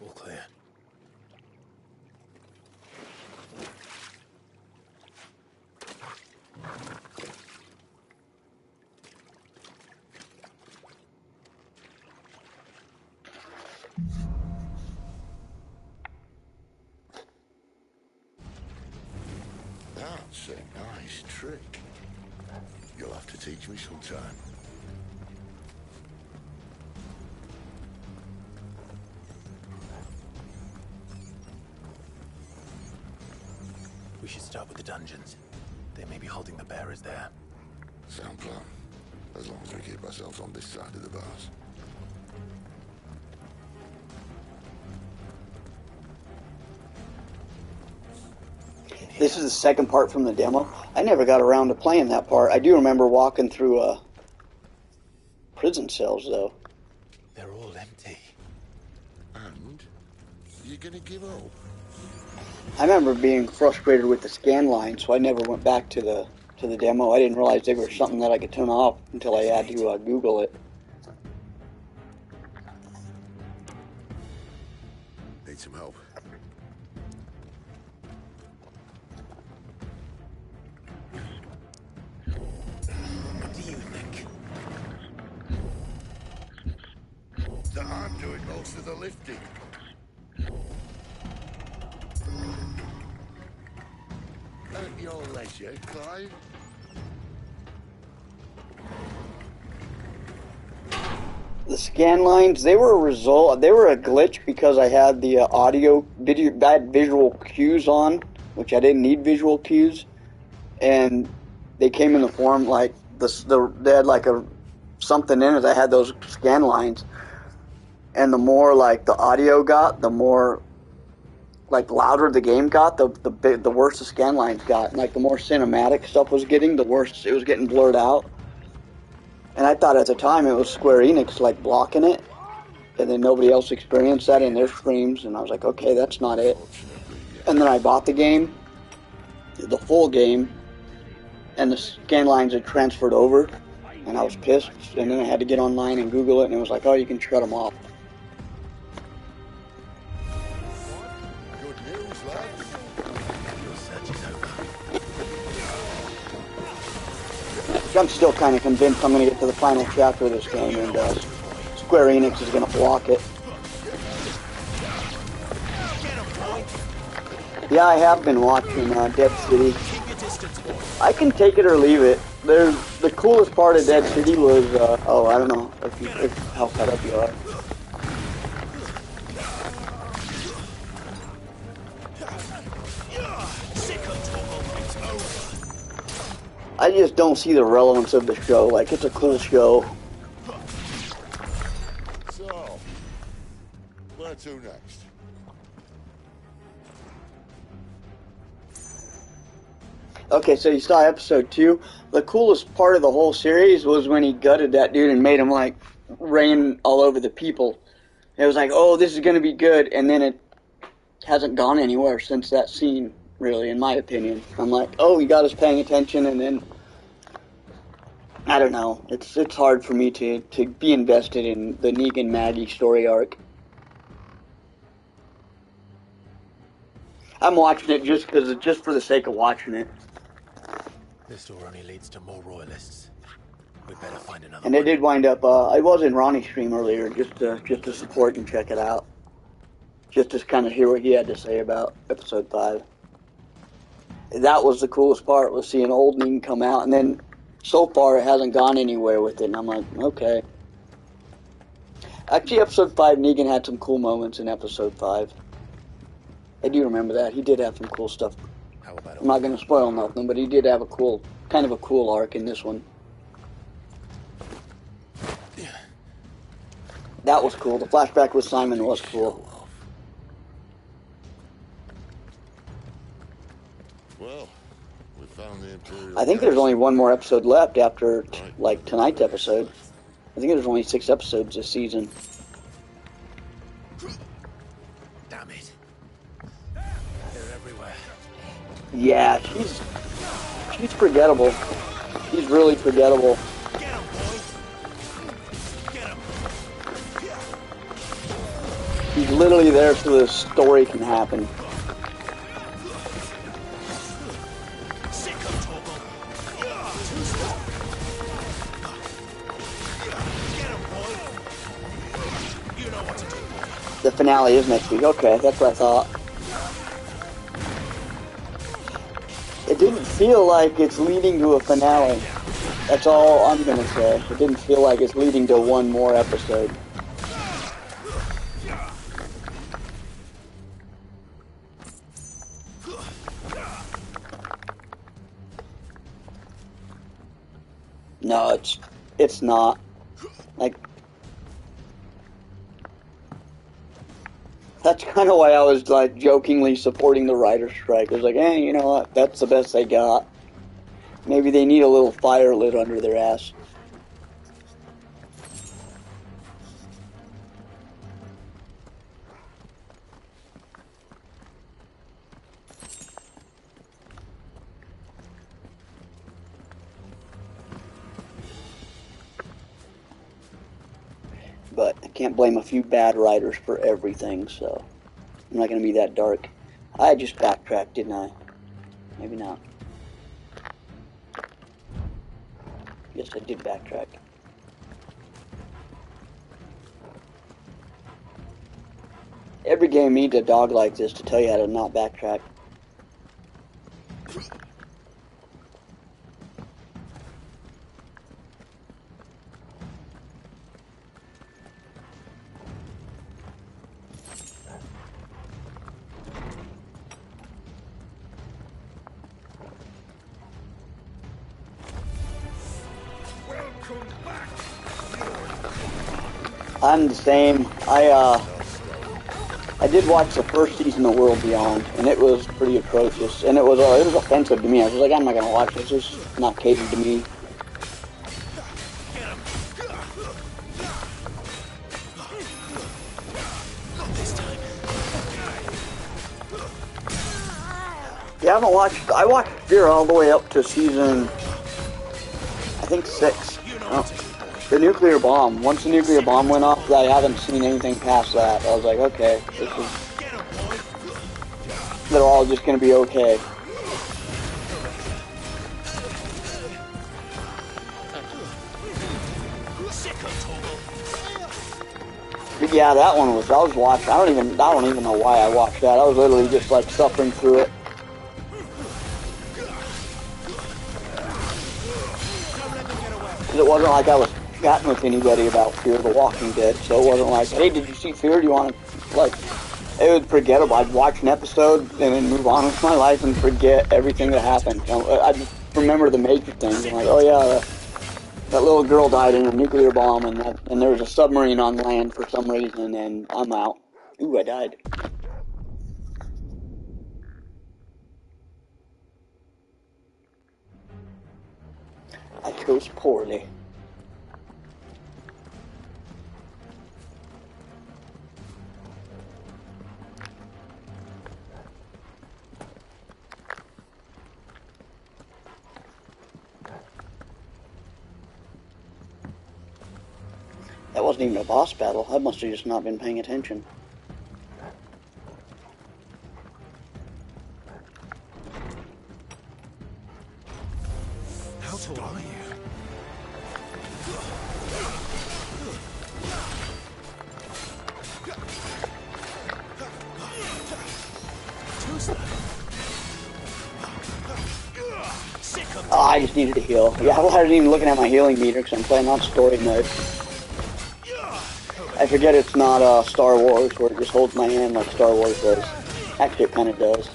All clear. That's a nice trick. You'll have to teach me sometime. We should start with the dungeons. They may be holding the bearers there. Sound plan. As long as we keep ourselves on this side of the bars. This is the second part from the demo. I never got around to playing that part. I do remember walking through prison cells, though. They're all empty. And? You're gonna give up? I remember being frustrated with the scan line, so I never went back to the demo. I didn't realize they were something that I could turn off until I had to Google it. Need some help. What do you think? That I'm doing most of the lifting. At your leisure, Clive. The scan lines, they were a glitch because I had the I had visual cues on, which I didn't need visual cues, and they came in the form like they had like something in it that had those scan lines, and the more like the audio got, the more like louder the game got, the worse the scan lines got, and like the more cinematic stuff was getting, the worse it was getting blurred out. And I thought at the time it was Square Enix like blocking it, and then nobody else experienced that in their streams, and I was like, okay, that's not it. And then I bought the game, the full game, and the scan lines had transferred over, and I was pissed, and then I had to get online and Google it, and it was like, oh, you can shut them off. Good news, lads. Your search is over. I'm still kind of convinced I'm going to get to the final chapter of this game, and Square Enix is going to block it. Yeah, I have been watching Dead City. I can take it or leave it. The coolest part of Dead City was, I don't know how caught up you are. I just don't see the relevance of the show. Like, it's a cool show. So, where to next? Okay, so you saw episode 2. The coolest part of the whole series was when he gutted that dude and made him, like, rain all over the people. It was like, oh, this is going to be good, and then it hasn't gone anywhere since that scene, really, in my opinion. I'm like, oh, he got us paying attention, and then, I don't know. It's hard for me to be invested in the Negan-Maggie story arc. I'm watching it just for the sake of watching it. This door only leads to more royalists. We better find another. And they did wind up. I was in Ronnie's stream earlier, just to support and check it out, just to kind of hear what he had to say about episode 5. That was the coolest part, was seeing old Negan come out, and then so far it hasn't gone anywhere with it. And I'm like, okay. Actually, episode 5, Negan had some cool moments in episode 5. I do remember that. He did have some cool stuff. I'm not going to spoil nothing, but he did have a cool arc in this one. That was cool. The flashback with Simon was cool. Well, we found the Imperial. I think there's only one more episode left after, like, tonight's episode. I think there's only 6 episodes this season. Damn it. They're everywhere. Yeah, she's forgettable. She's really forgettable. She's literally there so the story can happen. The finale is next week. Okay, that's what I thought. It didn't feel like it's leading to a finale. That's all I'm gonna say. It didn't feel like it's leading to one more episode. No, it's not. Like, that's kind of why I was like jokingly supporting the writer's strike. I was like, you know what? That's the best they got. Maybe they need a little fire lit under their ass. But I can't blame a few bad writers for everything, so I'm not going to be that dark. I just backtracked, didn't I? Maybe not. Yes, I did backtrack. Every game needs a dog like this to tell you how to not backtrack. I'm the same. I did watch the first season of World Beyond, and it was pretty atrocious. And it was offensive to me. I was like, I'm not gonna watch this. It's just not catered to me. Yeah, I watched Fear all the way up to season, I think 6. The nuclear bomb. Once the nuclear bomb went off, I haven't seen anything past that. I was like, okay, they're all just gonna be okay. But yeah, that one was. I was watching. I don't even know why I watched that. I was literally just like suffering through it. Because it wasn't like I was chatting with anybody about Fear the Walking Dead, so it wasn't like, hey, did you see Fear? Do you want to, like, it was forgettable. I'd watch an episode and then move on with my life and forget everything that happened. I'd just remember the major things. I'm like, oh yeah, that little girl died in a nuclear bomb, and there was a submarine on land for some reason, and I'm out. Ooh, I died. I chose poorly. That wasn't even a boss battle. I must have just not been paying attention. How tall are you? Oh, I just needed to heal. Yeah, I wasn't even looking at my healing meter because I'm playing on story mode. I forget it's not Star Wars where it just holds my hand like Star Wars does. Actually, it kind of does.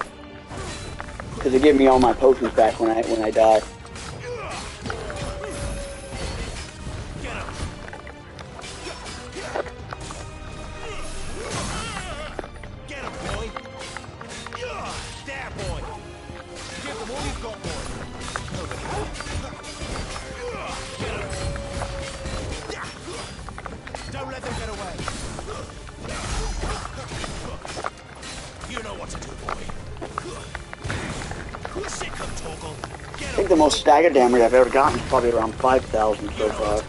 Because it gave me all my potions back when I die. I think the most stagger damage I've ever gotten is probably around 5,000 so far.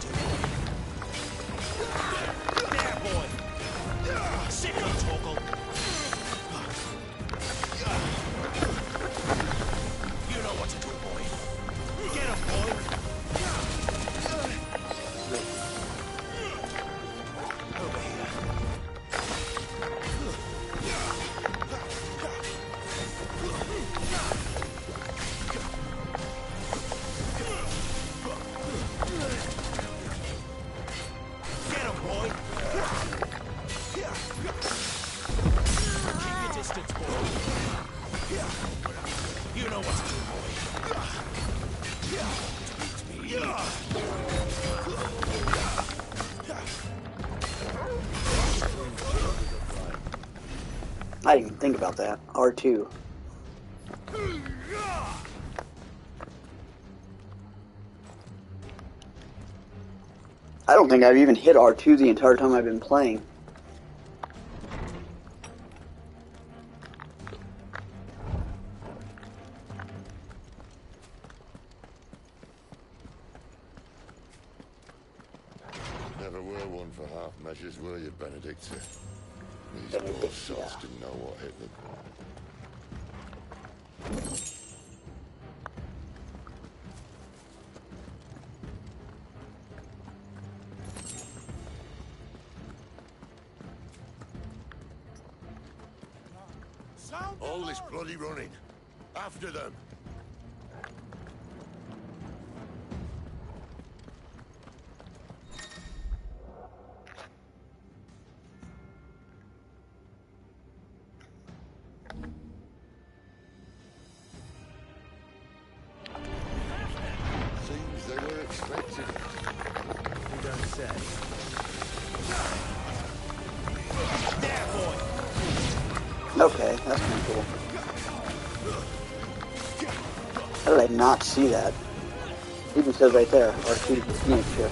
I didn't even think about that. R2. I don't think I've even hit R2 the entire time I've been playing. Never were one for half measures, were you, Benedicta? These poor sots didn't know what hit them. All this bloody running. After them. Seems they were expecting it. You don't say. Okay, that's kind of cool. How did I not see that? It even says right there, R2 Phoenix here.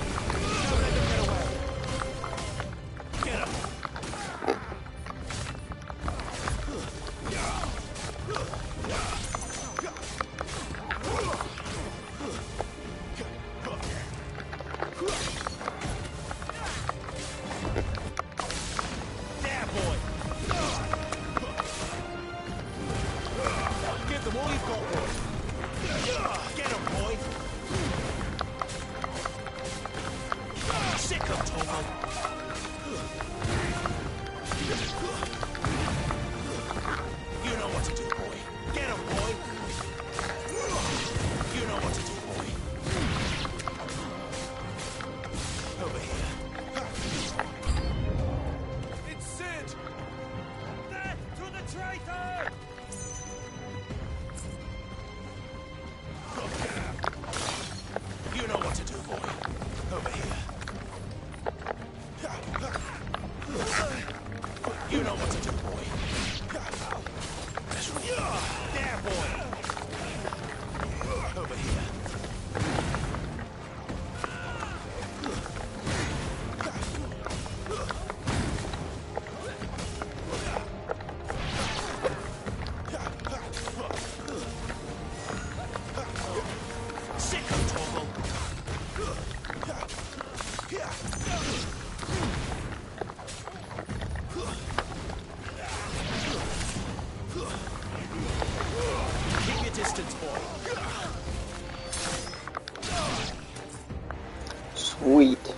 Sweet.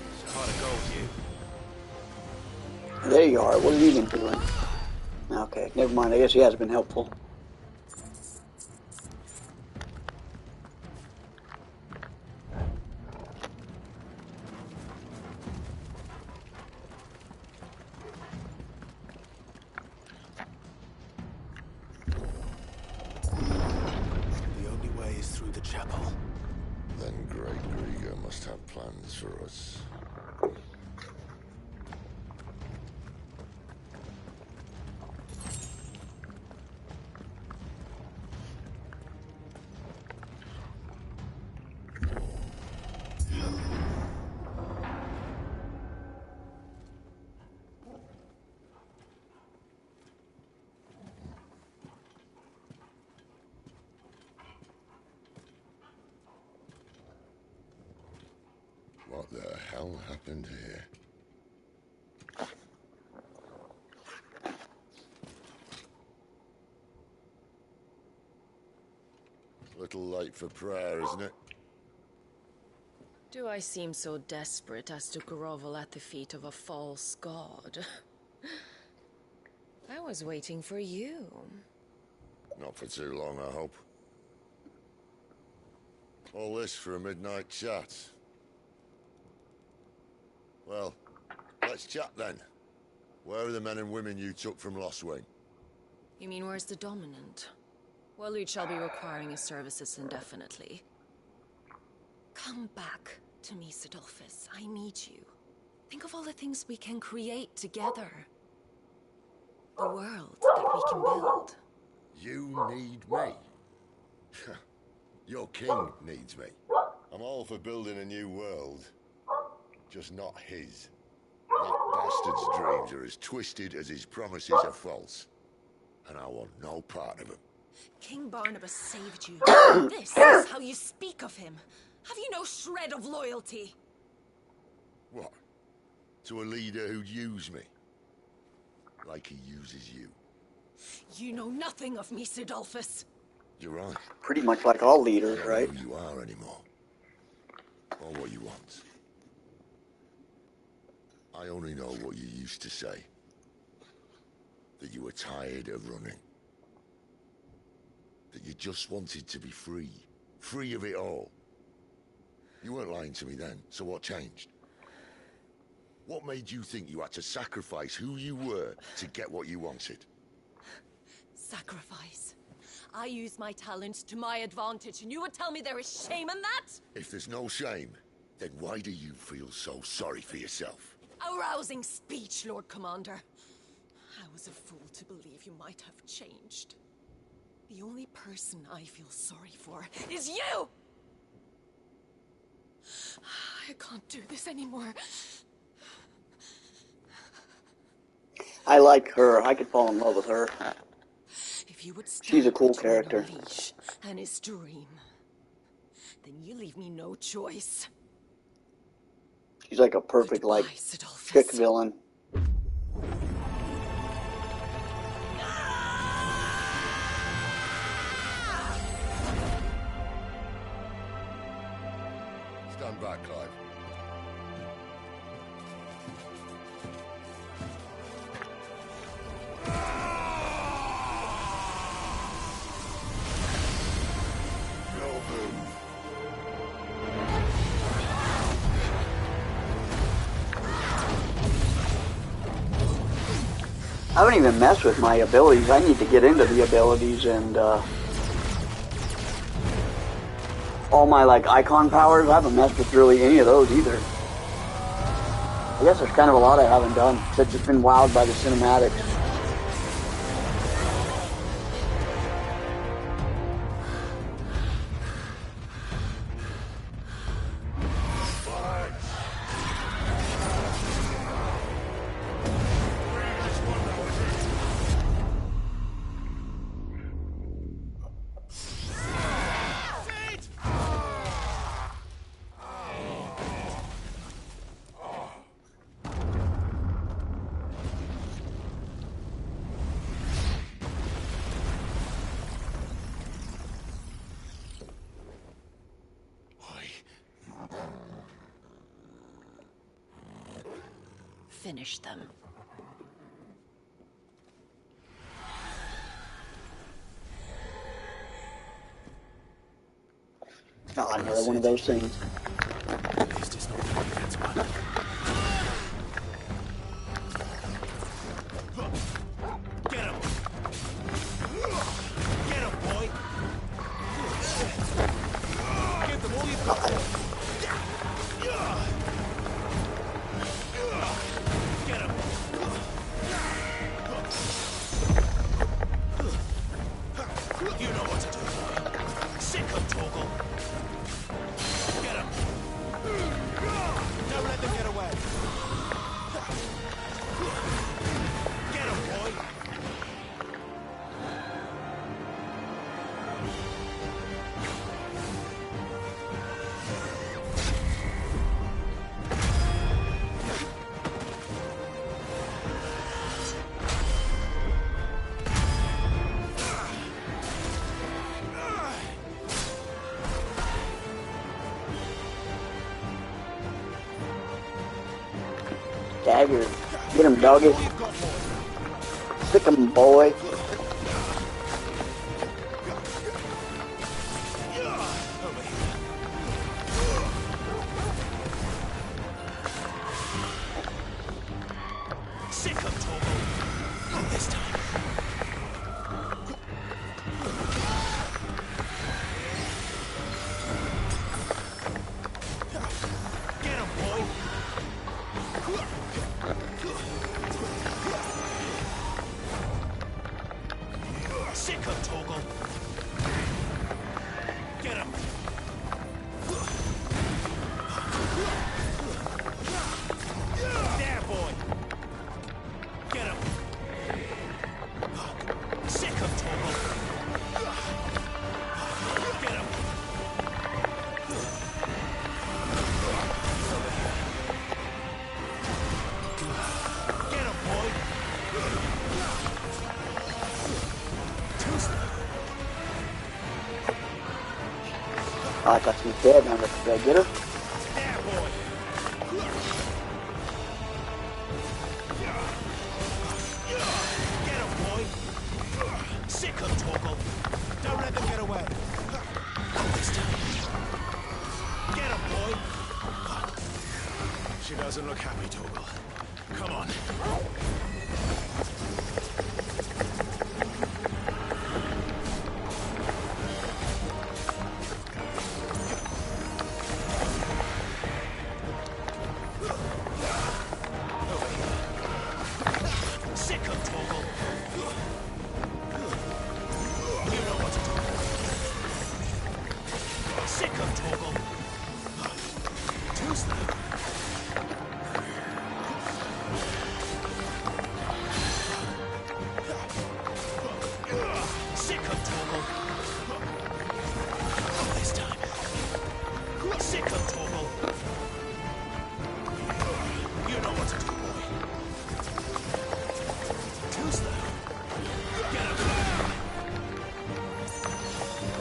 There you are. What have you been doing? Okay, never mind. I guess he has been helpful. The only way is through the chapel. Then Great Grieger must have plans for us. What the hell happened here? Little late for prayer, isn't it? Do I seem so desperate as to grovel at the feet of a false god? I was waiting for you. Not for too long, I hope. All this for a midnight chat. Well, let's chat then. Where are the men and women you took from Lost Wing? You mean where's the dominant? Well, Lude shall be requiring his services indefinitely. Come back to me, Sidolphus. I need you. Think of all the things we can create together. The world that we can build. You need me? Your king needs me. I'm all for building a new world. Just not his. That bastard's dreams are as twisted as his promises are false. And I want no part of them. King Barnabas saved you. This is how you speak of him. Have you no shred of loyalty? What? To a leader who'd use me? Like he uses you. You know nothing of me, Sidolphus. You're right. Pretty much like all leaders, I don't right? know who you are anymore. Or what you want. I only know what you used to say. That you were tired of running. That you just wanted to be free. Free of it all. You weren't lying to me then, so what changed? What made you think you had to sacrifice who you were to get what you wanted? Sacrifice. I use my talents to my advantage, and you would tell me there is shame in that? If there's no shame, then why do you feel so sorry for yourself? A rousing speech, Lord Commander. I was a fool to believe you might have changed. The only person I feel sorry for is you! I can't do this anymore. I like her. I could fall in love with her. If you would She's a cool character. And his dream, then you leave me no choice. She's like a perfect, like, chick villain. Stand back, Clive. I haven't even messed with my abilities. I need to get into the abilities and, all my, like, icon powers. I haven't messed with really any of those either. I guess there's kind of a lot I haven't done. That's just been wowed by the cinematics. Finish them. Oh, another one of those things. At least it's not the defense one. Get him! Get him, boy! Give them all you've got. Get him! You know what to do, boy. Sick of Torgal. Get him! Don't let them get away. Get him, boy! dagger. Get him, doggy. Stick him, boy. Oh, I thought she was dead. Now, did I get her? She doesn't look happy, Torgal. Come on.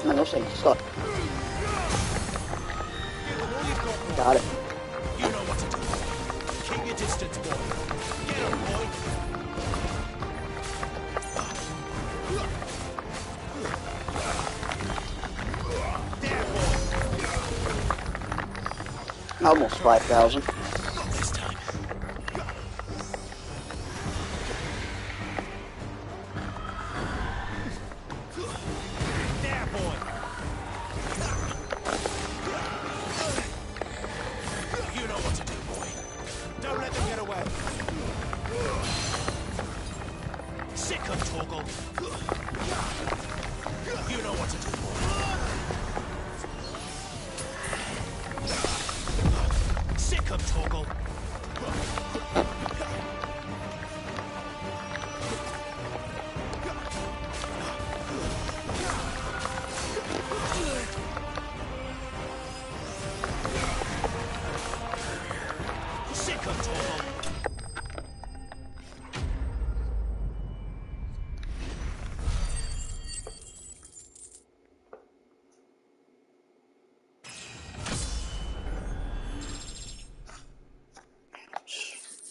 Man, those things suck. Got it. You know what to do. Keep your distance, boy. Get him, boy. There, boy. Almost 5,000. Not this time. There, boy. You know what to do, boy. Don't let them get away. Sick of Torgal. You know what to do, boy. Sick of Torgal. Sick of Torgal.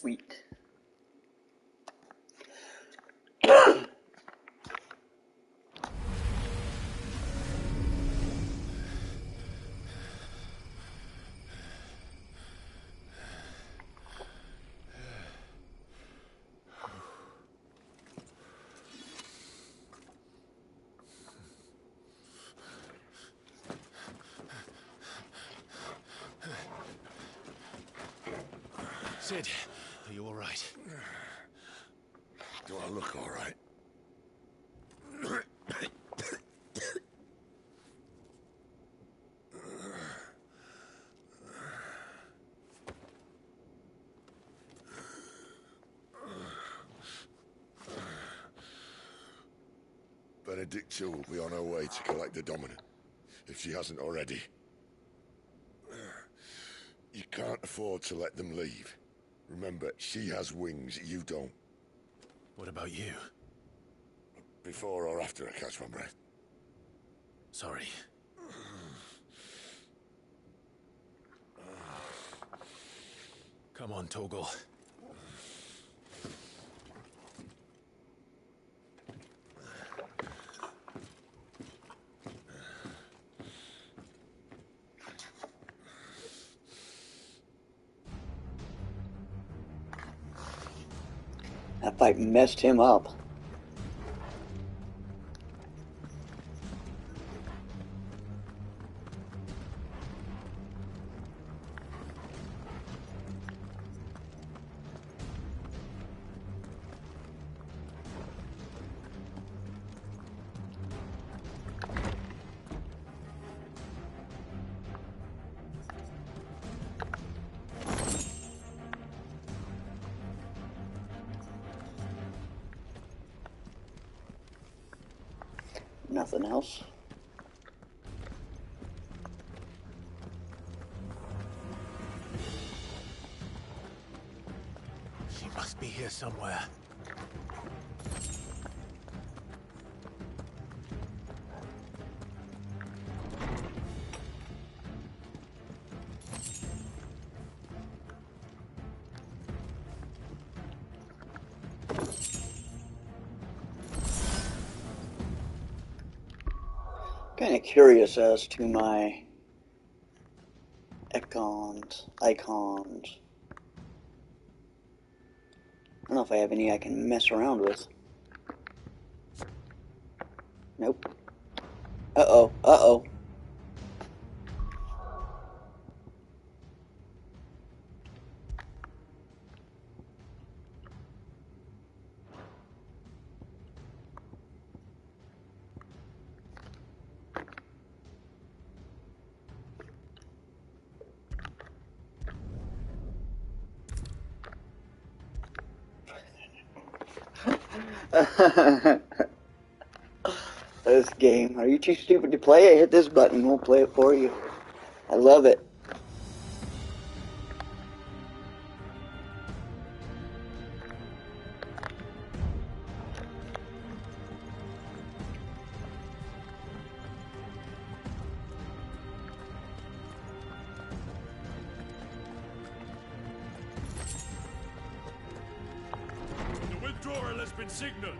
Sweet. Sid, are you all right? Do I look all right? Benedicta will be on her way to collect the Dominant, if she hasn't already. You can't afford to let them leave. Remember, she has wings, you don't. What about you? Before or after I catch my breath? Sorry. Come on, Torgal. That fight messed him up. Nothing else. She must be here somewhere. Kind of curious as to my icons. I don't know if I have any I can mess around with. Nope. Uh-oh. Uh-oh. This game. Are you too stupid to play it? Hit this button. We'll play it for you. I love it. The withdrawal has been signaled.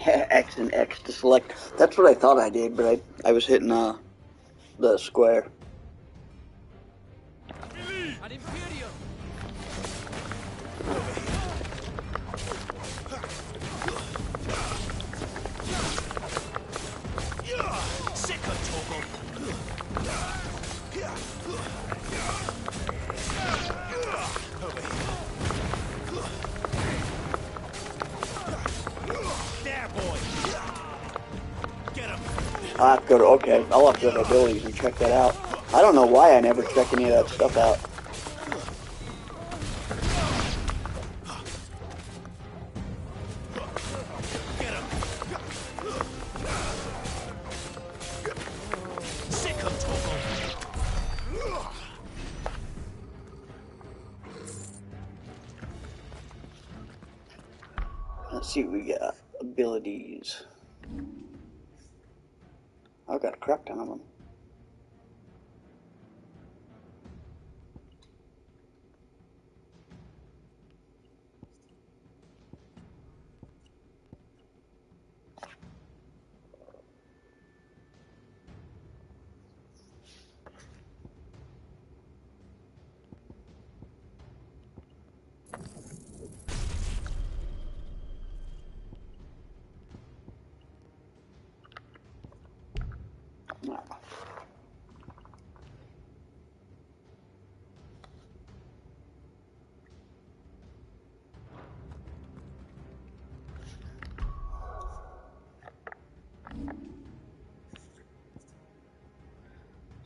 X and X to select. That's what I thought I did, but I was hitting the square. Ad Imperium! I'll have to go to, okay, I'll have to go to abilities and check that out. I don't know why I never check any of that stuff out. Let's see what we got. Abilities. I've got a crap ton of them.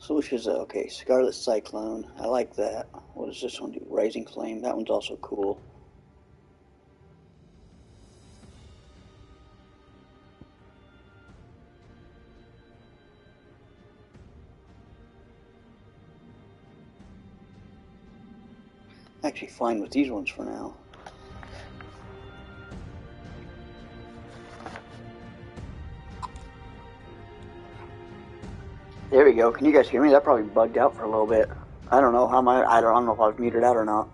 Solutions, okay, Scarlet Cyclone, I like that. What does this one do? Rising Flame, that one's also cool. Actually fine with these ones for now. There we go. Can you guys hear me? That probably bugged out for a little bit. I don't know how I don't know if I was muted out or not.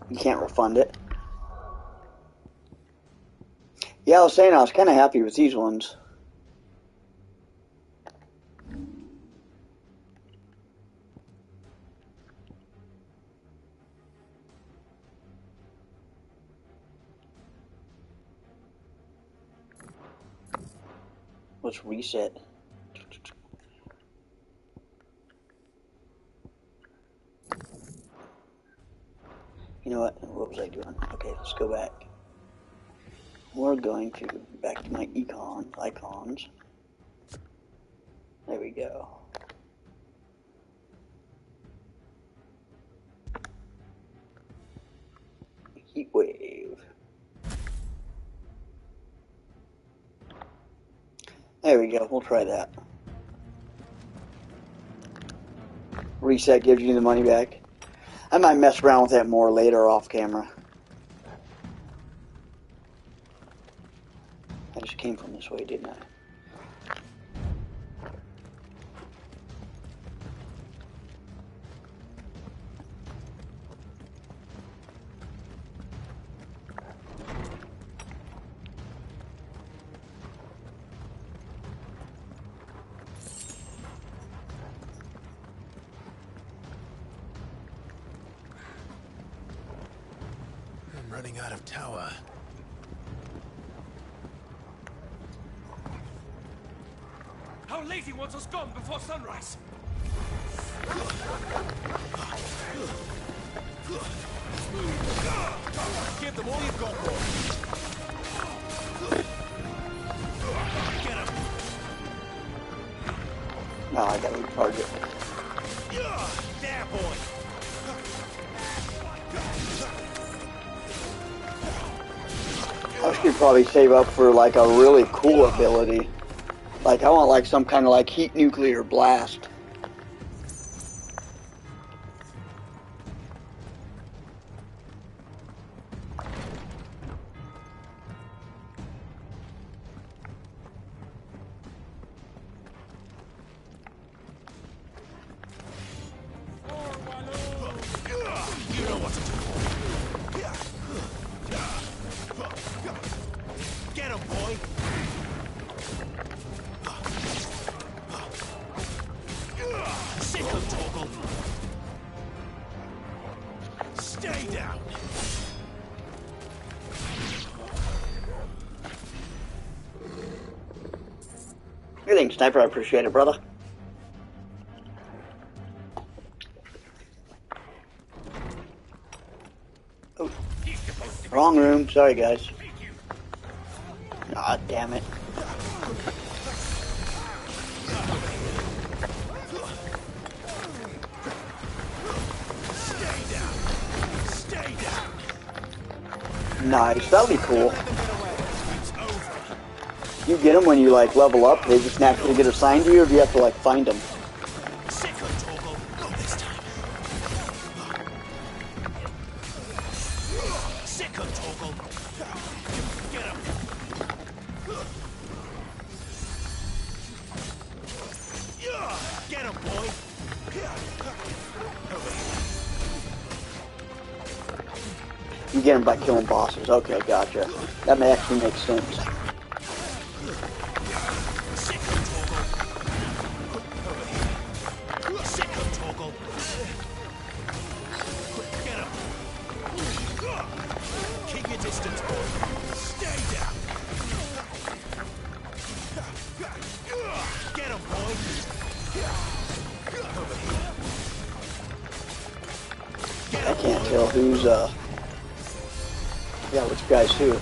You can't refund it. Yeah, I was saying I was kind of happy with these ones. Let's reset. You know what? What was I doing? Okay, let's go back. We're going to back to my icons. There we go. Heat wave. There we go. We'll try that. Reset gives you the money back. I might mess around with that more later off camera. I just came from this way, didn't I? I'm running out of tower. Our lady wants us gone before sunrise. Give them all you've got, boy. Get him. No, I gotta retarget. There, boy. I should probably save up for like a really cool ability. Like I want like some kind of like heat nuclear blast. You know what to do. Get him, boy. Sick of Toggle. Stay down. Good thing, Sniper. I appreciate it, brother. Oh, wrong room. Sorry, guys. Ah, damn it. Nice, that'll be cool. You get them when you like level up, they just naturally get assigned to you, or do you have to like find them? Get him, boy. You get them by killing bosses. Okay, gotcha. That may actually make sense. Keep your distance, boy. Stay down. Get him, boy. I can't tell who's yeah, which guy's who.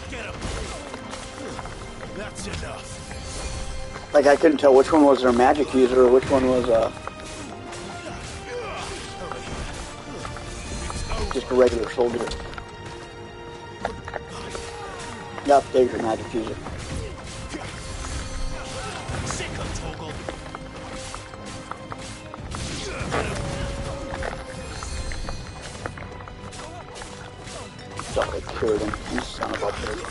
Get him. That's enough. Like I couldn't tell which one was their magic user or which one was just a regular soldier. Yep, there's your magic user. Thought I cured him, you son of a bitch.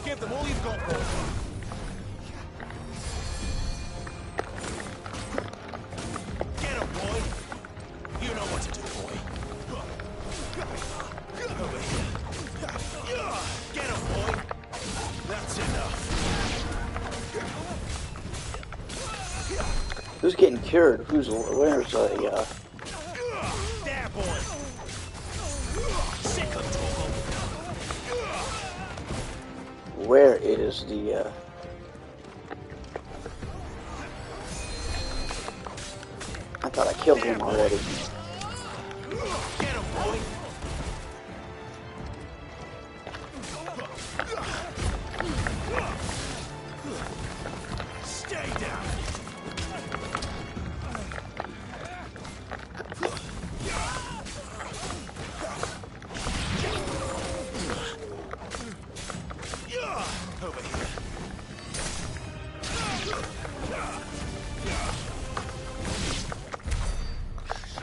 Give them all you've got, boy. Get him, boy. You know what to do, boy. Over here. Get him, boy. That's enough. Who's getting cured? Where's the There, boy. Sick of trouble. where is the I thought I killed him already. Get him, boy. Stay down. Over here.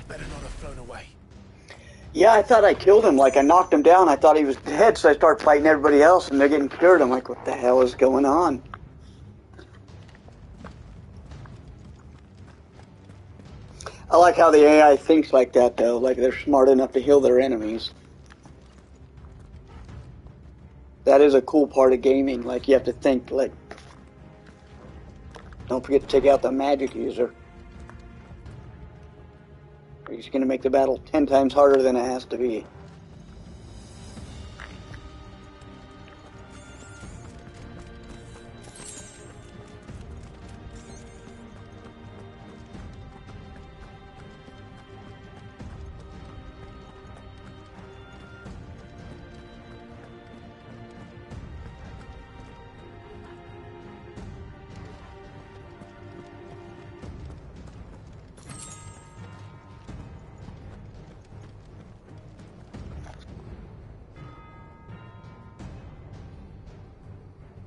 Better not have flown away. Yeah, I thought I killed him. Like, I knocked him down. I thought he was dead, so I start fighting everybody else, and they're getting cured. I'm like, what the hell is going on? I like how the AI thinks like that, though. Like, they're smart enough to heal their enemies. That is a cool part of gaming. Like, you have to think, like, don't forget to take out the magic user. He's going to make the battle 10 times harder than it has to be.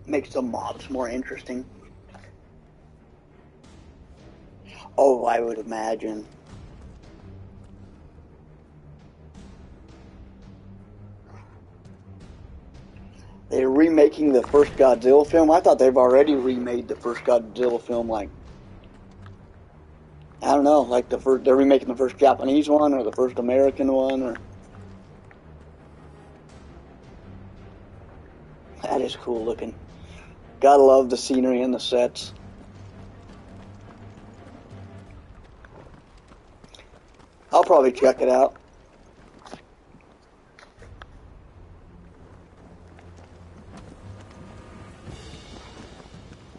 Makes the mobs more interesting. Oh, I would imagine. They're remaking the first Godzilla film. I thought they've already remade the first Godzilla film. Like, I don't know, like they're remaking the first Japanese one or the first American one, or that is cool looking. Gotta love the scenery and the sets. I'll probably check it out.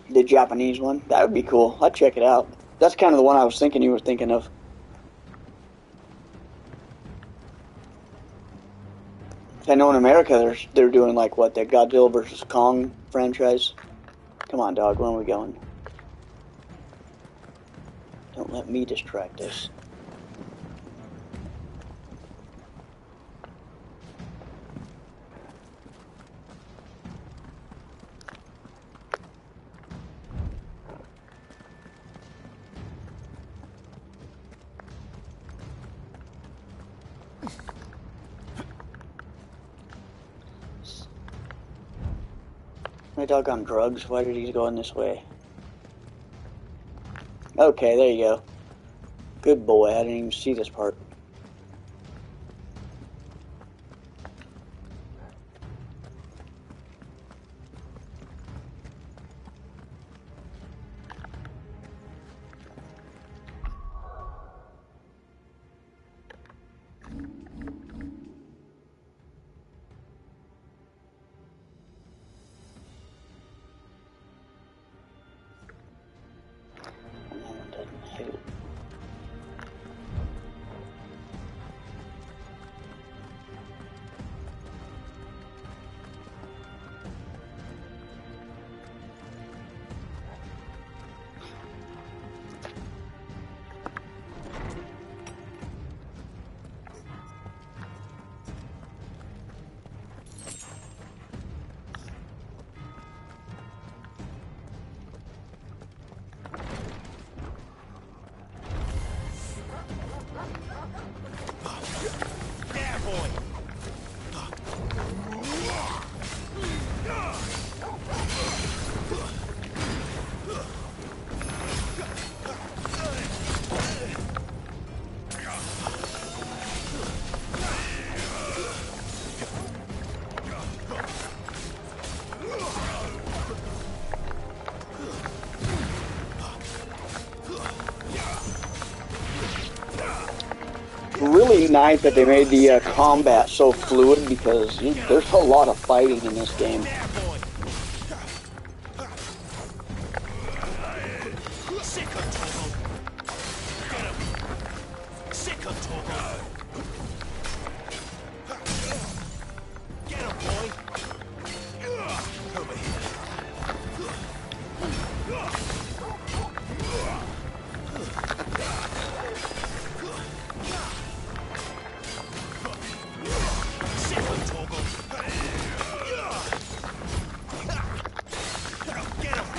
The Japanese one? That would be cool. I'd check it out. That's kind of the one I was thinking you were thinking of. I know in America they're doing like what, the Godzilla vs. Kong franchise. Come on, dog, where are we going? Don't let me distract us. My dog on drugs? Why did he go in this way? Okay, there you go. Good boy, I didn't even see this part. really nice that they made the combat so fluid because there's a lot of fighting in this game.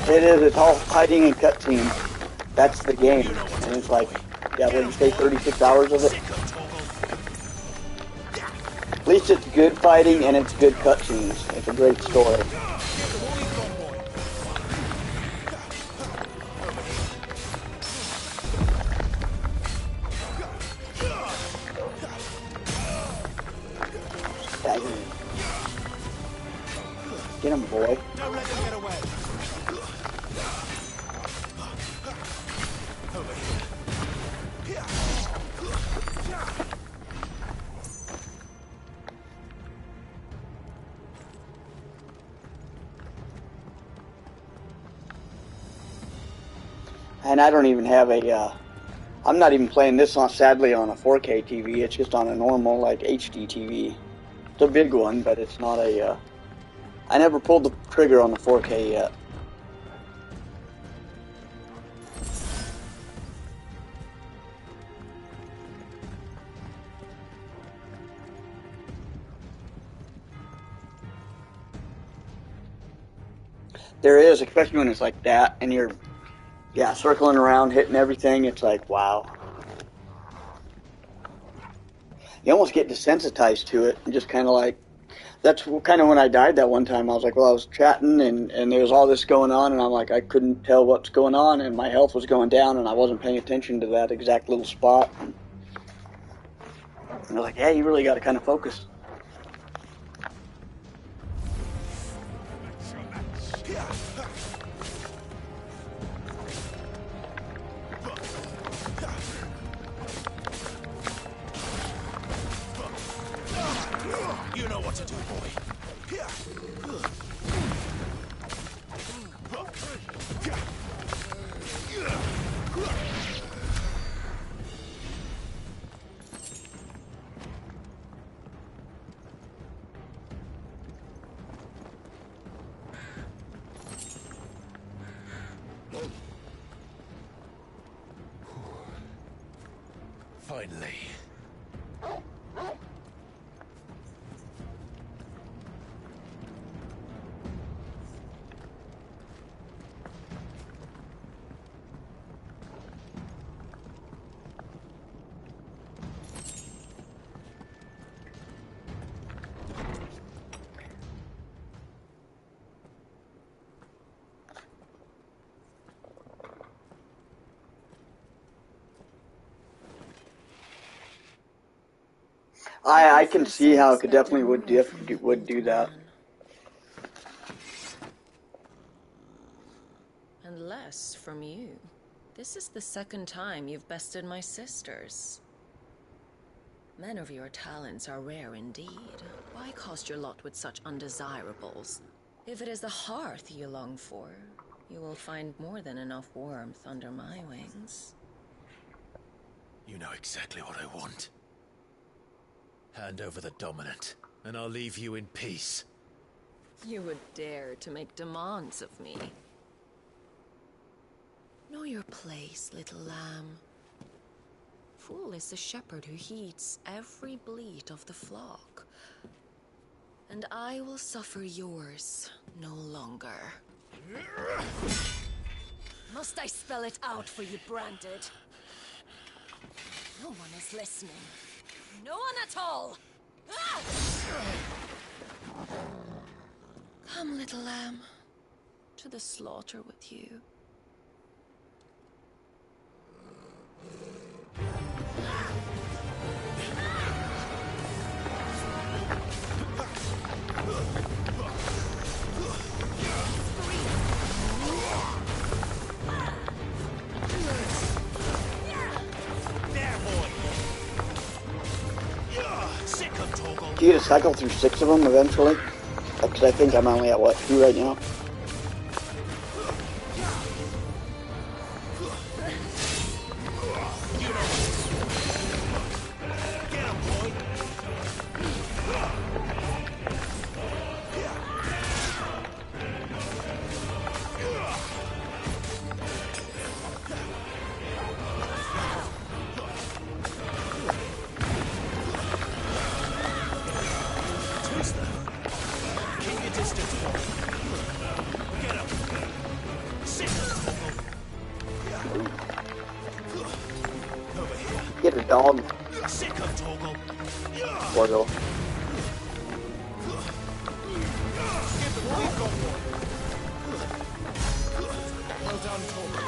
It is, it's all fighting and cutscenes. That's the game. And it's like, yeah, what did you say, 36 hours of it? At least it's good fighting and it's good cutscenes. It's a great story. Get him, boy. Don't let them get away. And I don't even have a, I'm not even playing this on, sadly, on a 4K TV. It's just on a normal, like, HD TV. It's a big one, but it's not a, I never pulled the trigger on the 4K yet. There is, especially when it's like that, and you're, yeah, circling around, hitting everything. It's like, wow. You almost get desensitized to it, and just kind of like, that's kind of when I died that one time. I was like, well, I was chatting, and there was all this going on, and I'm like, I couldn't tell what's going on, and my health was going down, and I wasn't paying attention to that exact little spot. And I was like, yeah, you really got to kind of focus. You know what to do, boy. Finally. I can see how it could definitely would do that. Unless from you. This is the second time you've bested my sisters. Men of your talents are rare indeed. Why cast your lot with such undesirables? If it is the hearth you long for, you will find more than enough warmth under my wings. You know exactly what I want. Hand over the dominant, and I'll leave you in peace. You would dare to make demands of me. Know your place, little lamb. Fool is the shepherd who heeds every bleat of the flock. And I will suffer yours no longer. Must I spell it out for you, Branded? No one is listening. No one at all! Ah! Come, little lamb, to the slaughter with you. Do you get to cycle through 6 of them eventually? Because I think I'm only at, what, 2 right now? Get her, dog. Portal. Well done, Torgal.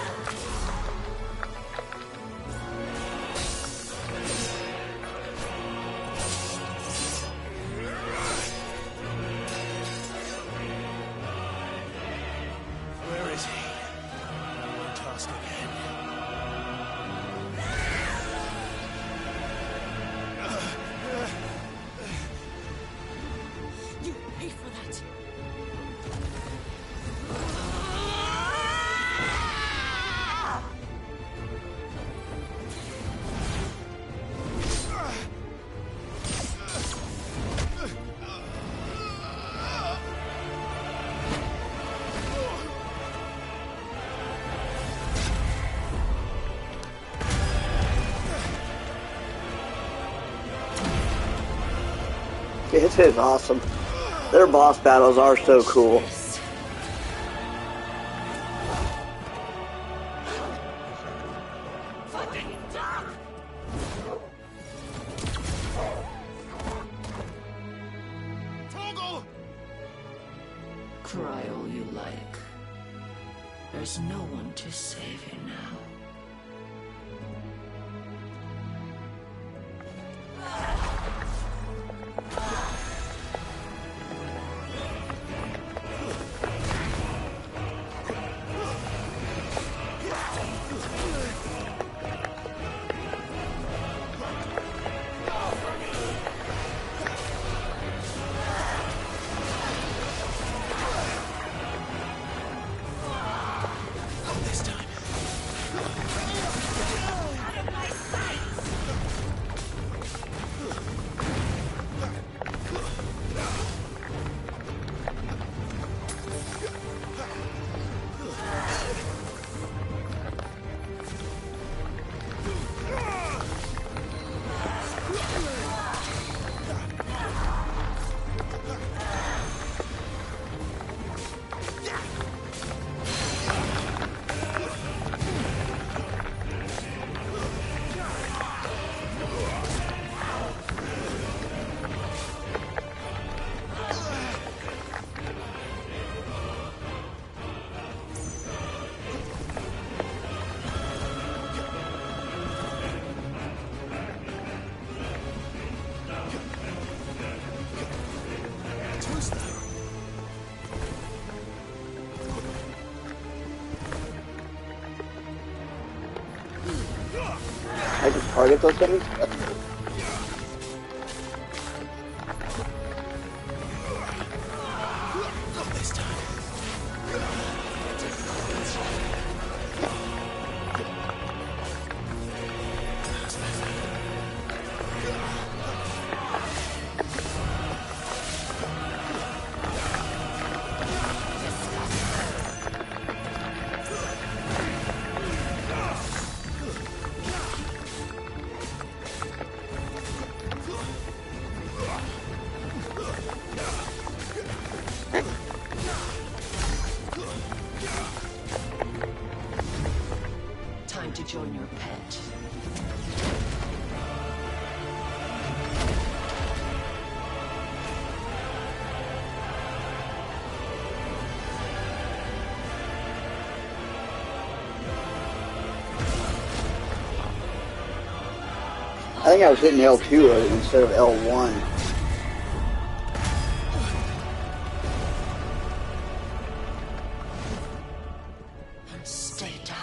Where is he? One task again. You pay for that. This is awesome. Their boss battles are so cool. Cry all you like. There's no one to save you now. I just target those things? Time to join your pet. I think I was hitting L2 instead of L1. Stay down.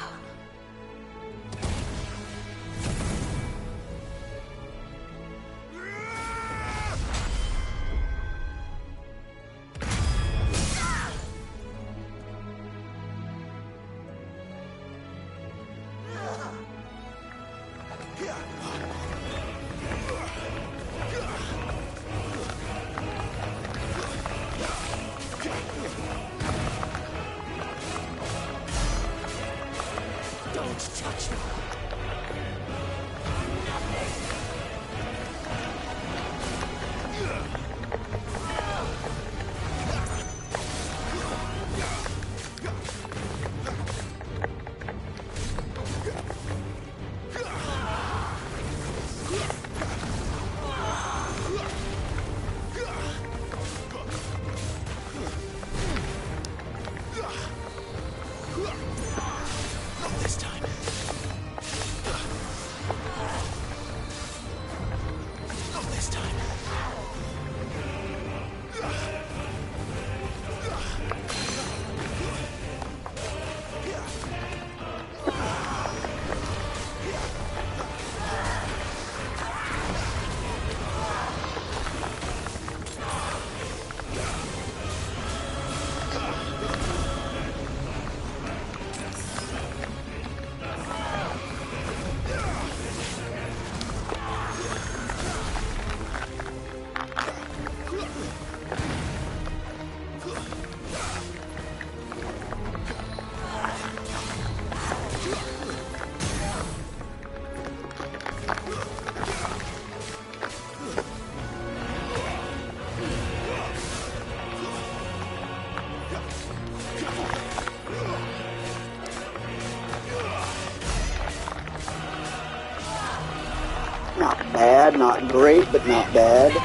Not bad, not great, but not bad.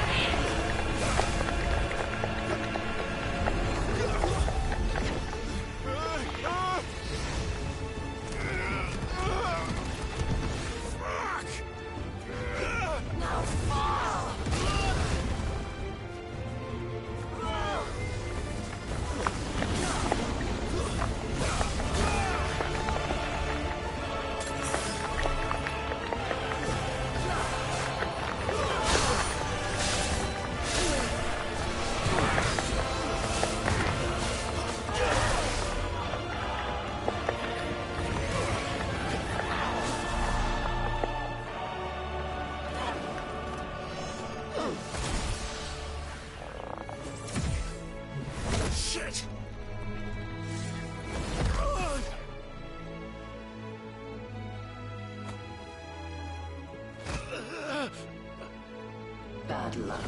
Bad luck.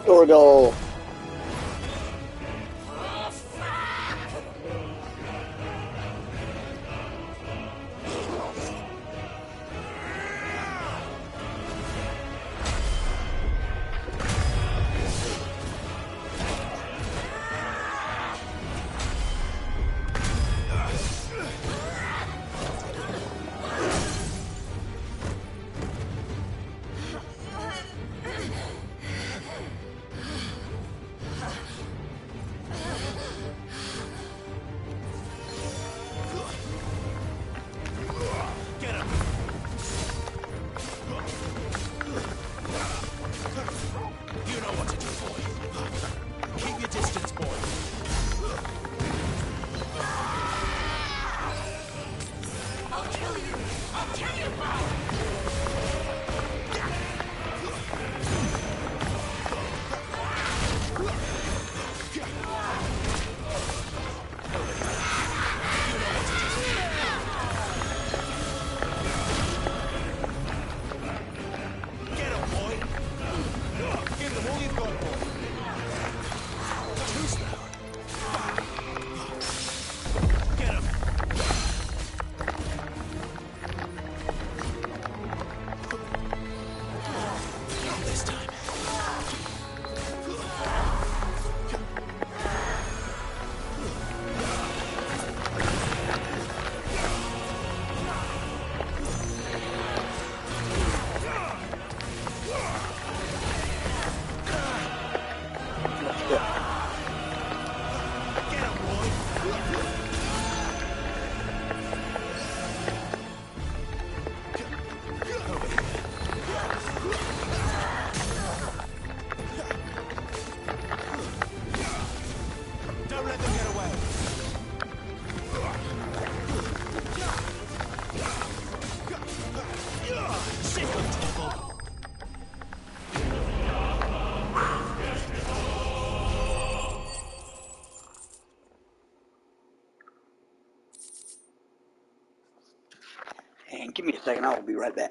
Dorgo. And give me a second, I will be right back.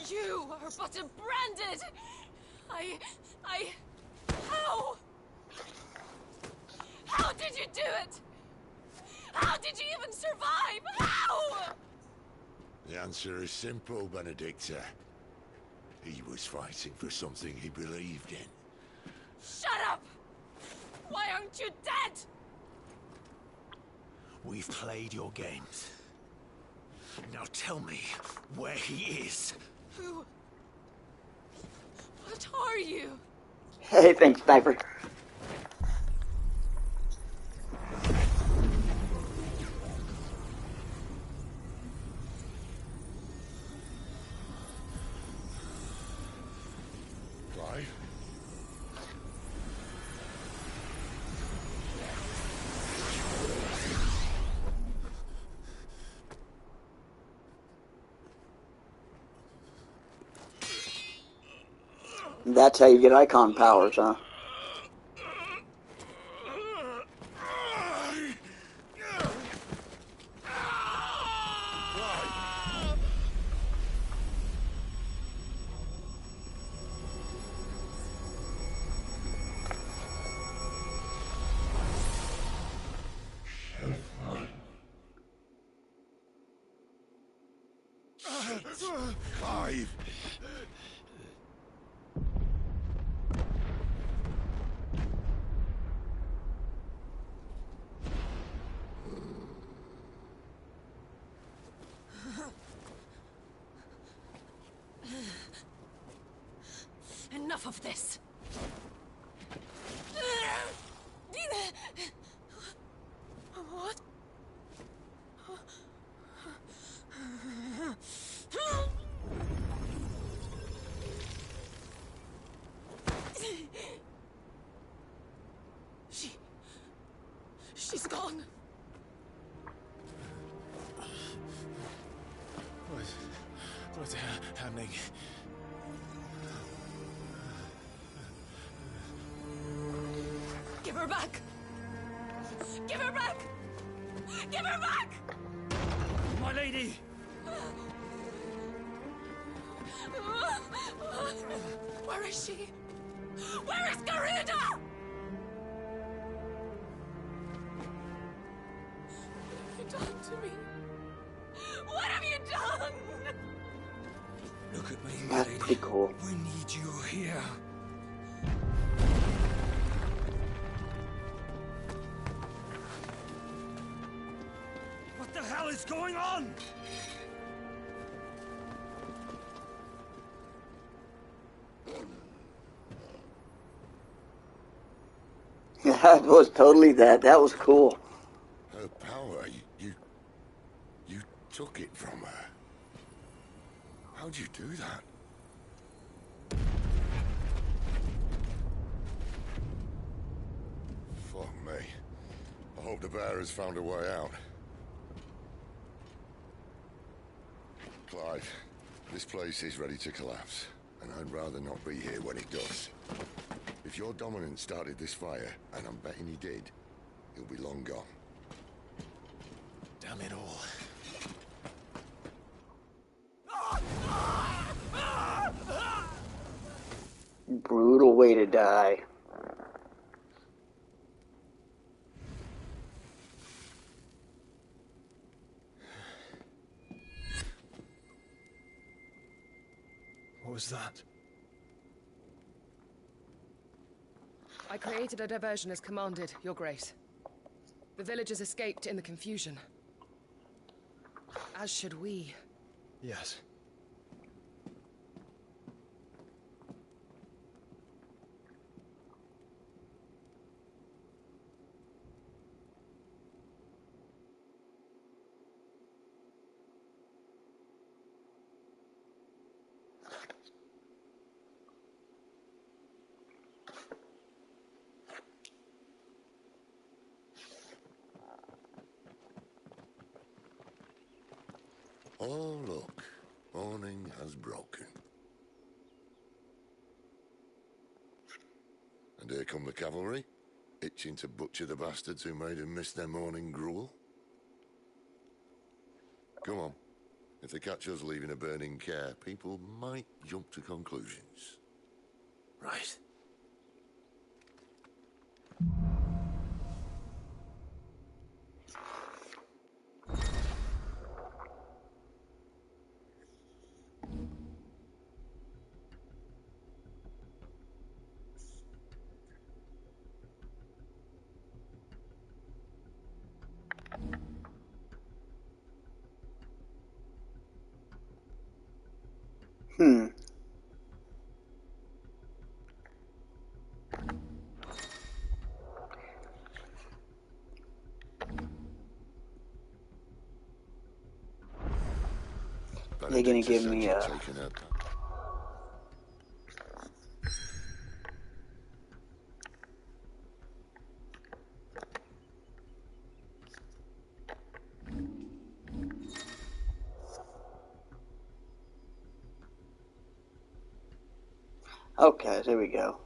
You are but a branded! How? How did you do it? How did you even survive? How? The answer is simple, Benedicta. He was fighting for something he believed in. Shut We've played your games. Now tell me where he is. Who? What are you? Hey, thanks, Sniper. Clive? That's how you get icon powers, huh? Clive! Enough of this. What? She's gone. What's happening? Give her back! Give her back! Give her back! My lady! Where is she? Where is Garuda? What have you done to me? What have you done? Look at me, That's lady. pretty cool. We need you here. What the hell is going on? That was totally that. That was cool. Her power, you took it from her. How'd you do that? Fuck me. I hope the bear has found a way out. Clive, this place is ready to collapse, and I'd rather not be here when it does. If your dominant started this fire, and I'm betting he did, he'll be long gone. Damn it all. Brutal way to die. What was that? I created a diversion as commanded, Your Grace. The villagers escaped in the confusion. As should we. Yes. Oh, look. Morning has broken. And here come the cavalry, itching to butcher the bastards who made them miss their morning gruel. Come on. If they catch us leaving a burning care, people might jump to conclusions. Right. They're gonna give me a... Okay, there we go.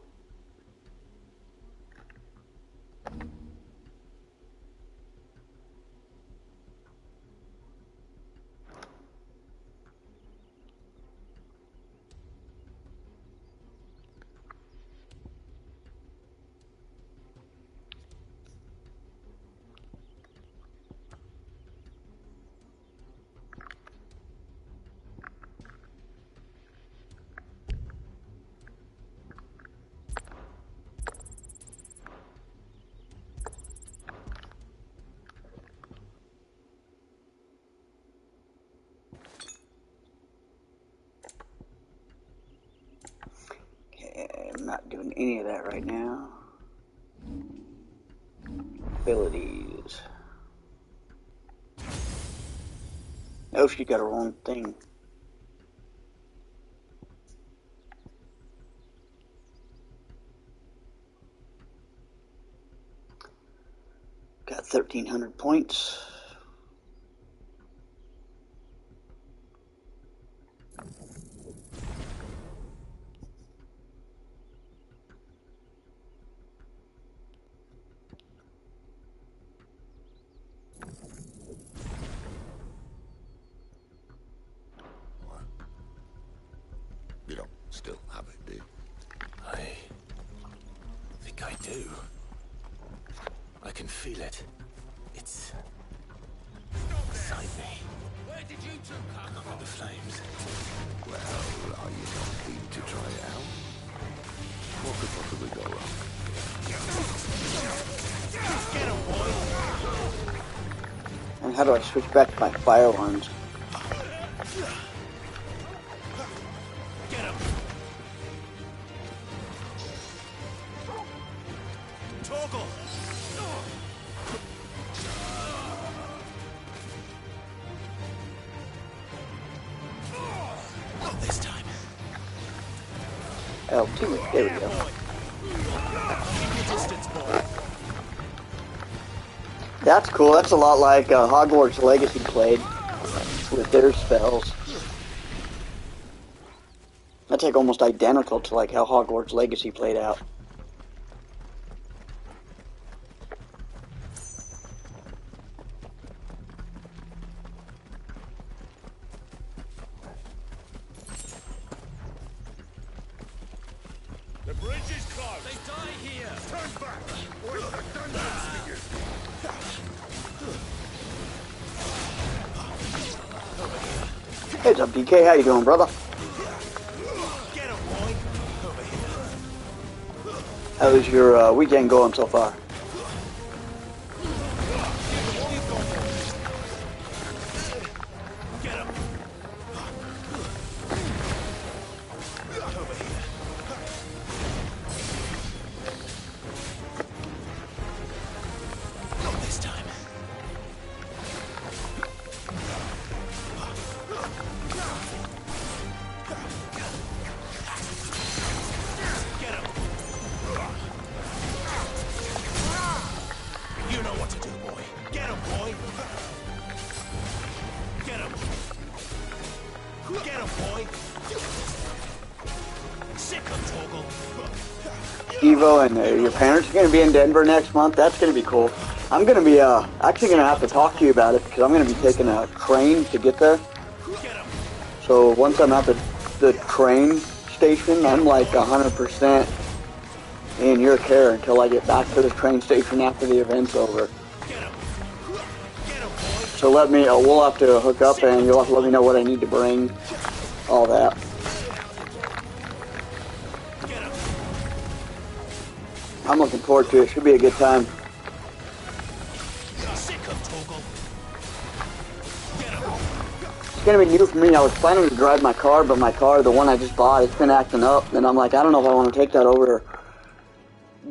I'm not doing any of that right now. Abilities. Oh, she got her own thing. Got 1,300 points. You don't still have it, do you? I think I do. I can feel it. It's inside me. Where did you two come Up in the flames. Well, are you not keen to try it out? What could possibly go wrong? Get him, boy! And how do I switch back to my firearms? Get him! Toggle! Not this time. L2, there we go. Keep your distance, boy. That's cool. That's a lot like Hogwarts Legacy played with their spells. That's like almost identical to like how Hogwarts Legacy played out. The bridge is closed. They die here. Turn back. Or the dungeons begin. Hey, what's up, DK? How you doing, brother? Get him, boy. How's your weekend going so far? Get him. Not this time. Get him. You know what to do, boy. Get him, boy. Get him. Get him, boy. Sick of Toggle. Evo and your parents are going to be in Denver next month. That's going to be cool. I'm going to be actually going to have to talk to you about it because I'm going to be taking a train to get there. So once I'm at the train station, I'm like 100% in your care until I get back to the train station after the event's over. So we'll have to hook up and you'll have to let me know what I need to bring, all that. I'm looking forward to it. Should be a good time. It's gonna be new for me. I was planning to drive my car, but my car, the one I just bought, it's been acting up. And I'm like, I don't know if I want to take that over.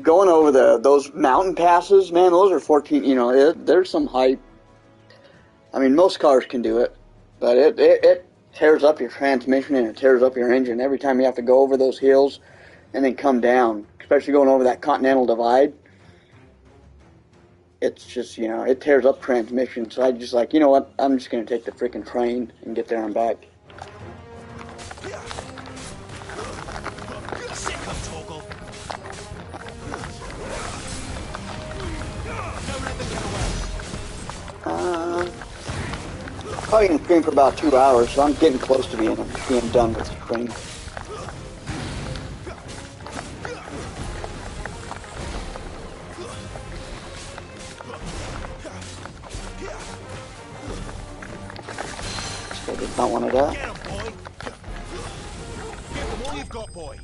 Going over those mountain passes, man, those are 14. You know, there's some hype. I mean, most cars can do it, but tears up your transmission and it tears up your engine every time you have to go over those hills and then come down, especially going over that Continental Divide. It's just, you know, it tears up transmission. So I just like, you know what, I'm just going to take the freaking train and get there and back. Probably going to stream for about 2 hours, so I'm getting close to being done with the stream. I did not want to die. Get him, boy. Give them all you've got, boy.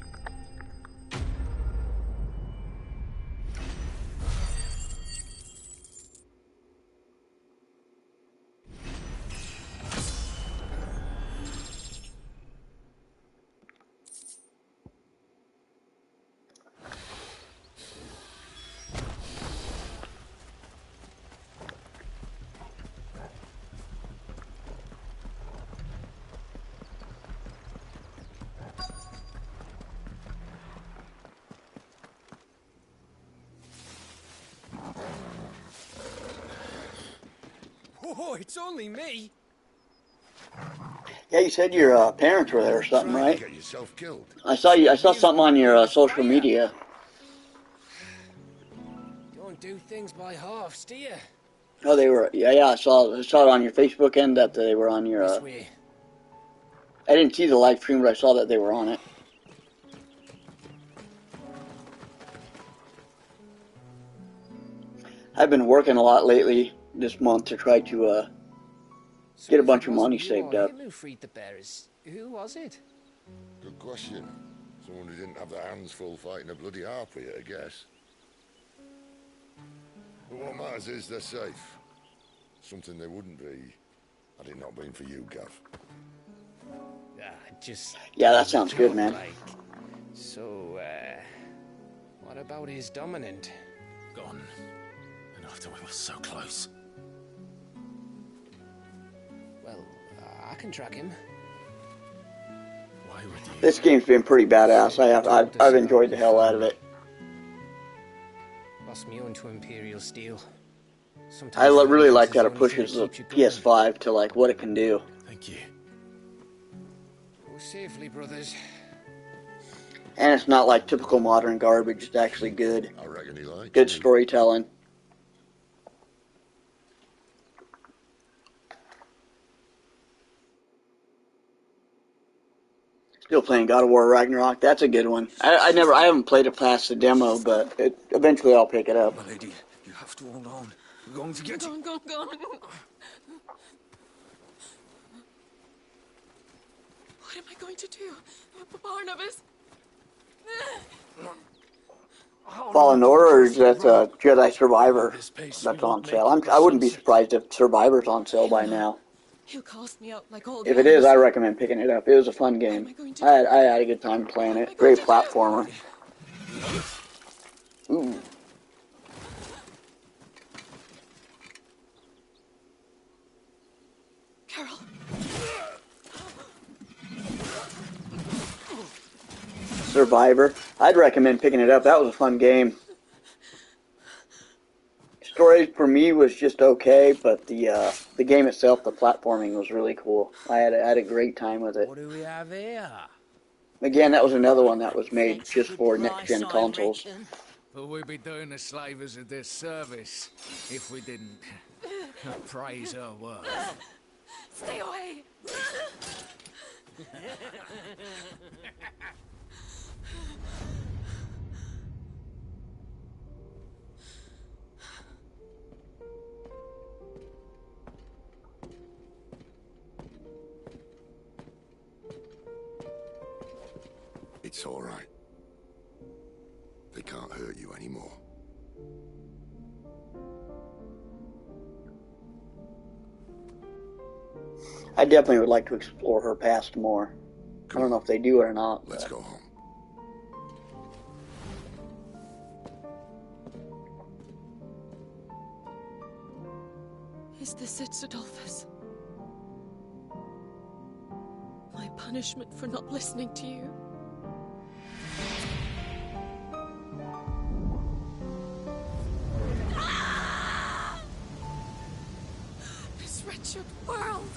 Oh, it's only me. Yeah, you said your parents were there or something, right? Get yourself killed. I saw something on your social media. Don't do things by halves, do you? Oh, they were. Yeah, I saw it on your Facebook end that they were on your. This way. I didn't see the live stream, but I saw that they were on it. I've been working a lot lately this month to try to get a bunch of money saved up. Who freed the bears? Who was it? Good question. Someone who didn't have their hands full fighting a bloody harpy, I guess. But what matters is they're safe. Something they wouldn't be had it not been for you, Gav. Yeah, that sounds good, man. So, what about his dominant? Gone. And after we were so close. Well, I can track him. Why would you? This game's been pretty badass. I've enjoyed the hell out of it. Lost me on to Imperial Steel. I really like that it pushes the PS5 to like what it can do. Thank you. Go safely, brothers. And it's not like typical modern garbage. It's actually good. I reckon he likes Good me. storytelling. Still playing God of War Ragnarok. That's a good one. I haven't played it past the demo, but eventually I'll pick it up. My lady, you have to hold on. We're going to get Go on, go on, go on. What am I going to do? Barnabas? Fallen Order, or is that Jedi Survivor that's on sale? I wouldn't be surprised if Survivor's on sale by now. He'll cast me out like all If the it is, others. I recommend picking it up. It was a fun game. I had a good time playing it. Great platformer. Ooh. Carol. Survivor. I'd recommend picking it up. That was a fun game. Story for me was just okay, but the game itself, the platforming was really cool. I had a great time with it. What do we have here? Again, that was another one that was made just for next-gen consoles. But we'd be doing the slavers a disservice if we didn't praise her work. Stay away. It's all right. They can't hurt you anymore. I definitely would like to explore her past more. I don't know if they do it or not. Let's go home. Is this it, Adolphus? punishment for not listening to you. This wretched world.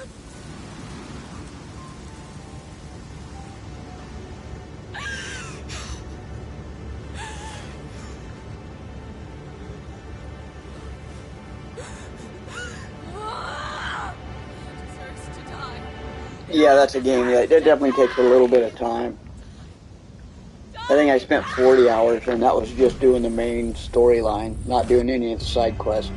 Yeah, that's a game. Yeah, it definitely takes a little bit of time. I think I spent 40 hours, and that was just doing the main storyline, not doing any of the side quests.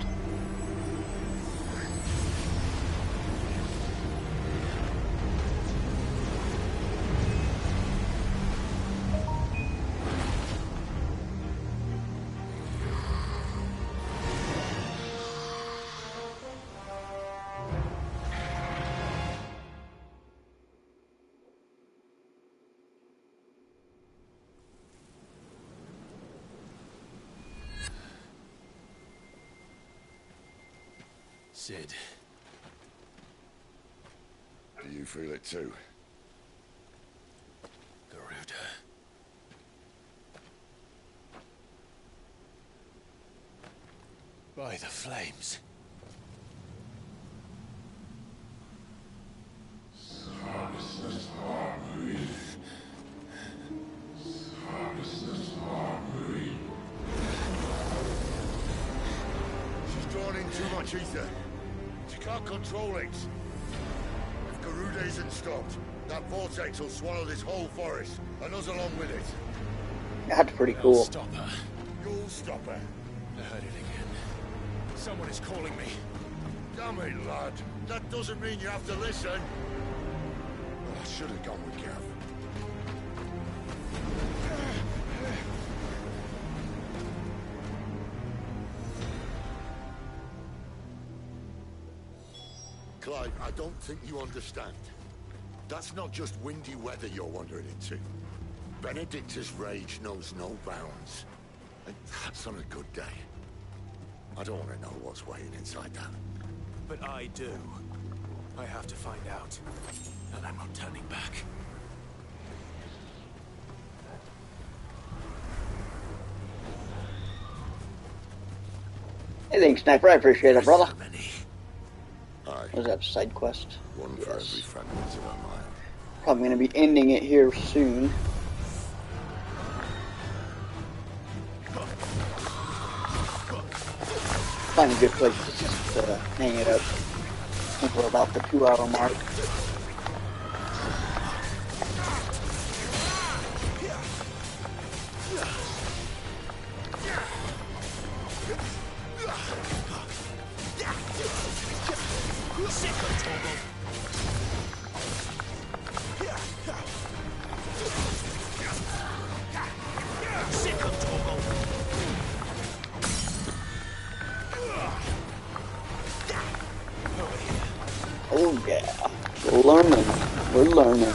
Sid. Do you feel it too? Garuda. By the flames. She's drawn in too much ether. She can't control it. If Garuda isn't stopped, that vortex will swallow this whole forest, and us along with it. That's pretty cool. I'll stop her. You'll stop her. I heard it again. Someone is calling me. Damn it, lad. That doesn't mean you have to listen. Oh, I should have gone with Gav. Clive, I don't think you understand. That's not just windy weather you're wandering into. Benedicta's rage knows no bounds. And that's on a good day. I don't want to know what's waiting inside that. But I do. I have to find out. And I'm not turning back. Hey, thanks, Sniper. I appreciate it, brother. Aye. Was that side quest? One for every fragment of our mind. Probably going to be ending it here soon. Find a good place to just hang it up. I think we're about the 2-hour mark. Oh yeah, we're learning. We're learning.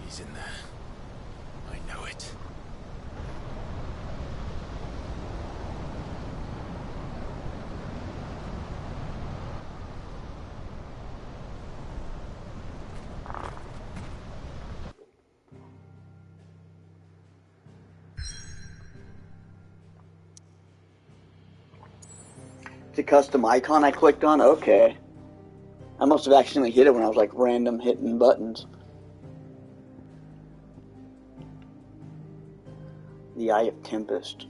He's in there. I know it. The custom icon I clicked on? Okay. I must have accidentally hit it when I was like random hitting buttons. The Eye of Tempest.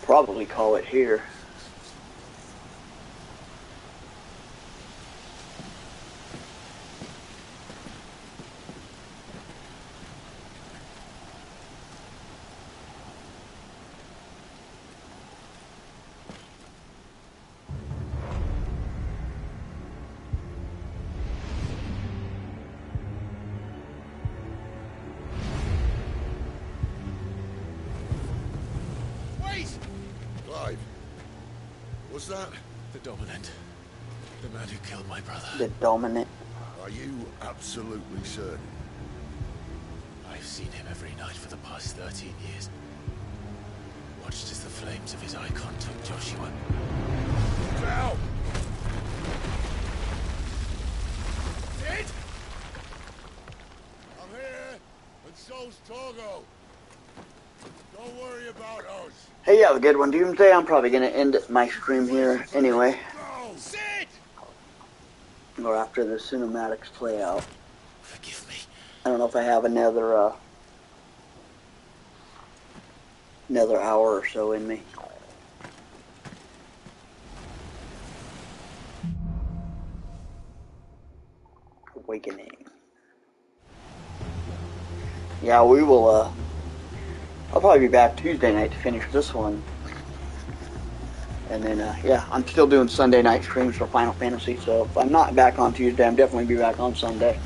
probably call it here. Clive, was that? The Dominant. The man who killed my brother. The Dominant. Are you absolutely certain? I've seen him every night for the past 13 years. Watched as the flames of his icon took Joshua. Now! Dead? I'm here, and so's Togo. Don't worry about us. Hey, you have a good one, Doomsday. I'm probably going to end my stream here anyway. Sid! Or after the cinematics play out. Forgive me. I don't know if I have another hour or so in me. Awakening. Yeah, we will, I'll probably be back Tuesday night to finish this one. And then, yeah, I'm still doing Sunday night streams for Final Fantasy, so if I'm not back on Tuesday, I'm definitely be back on Sunday.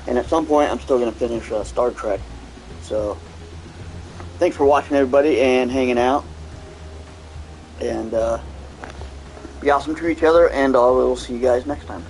And at some point, I'm still going to finish Star Trek. So, thanks for watching, everybody, and hanging out. And, be awesome to each other, and I will see you guys next time.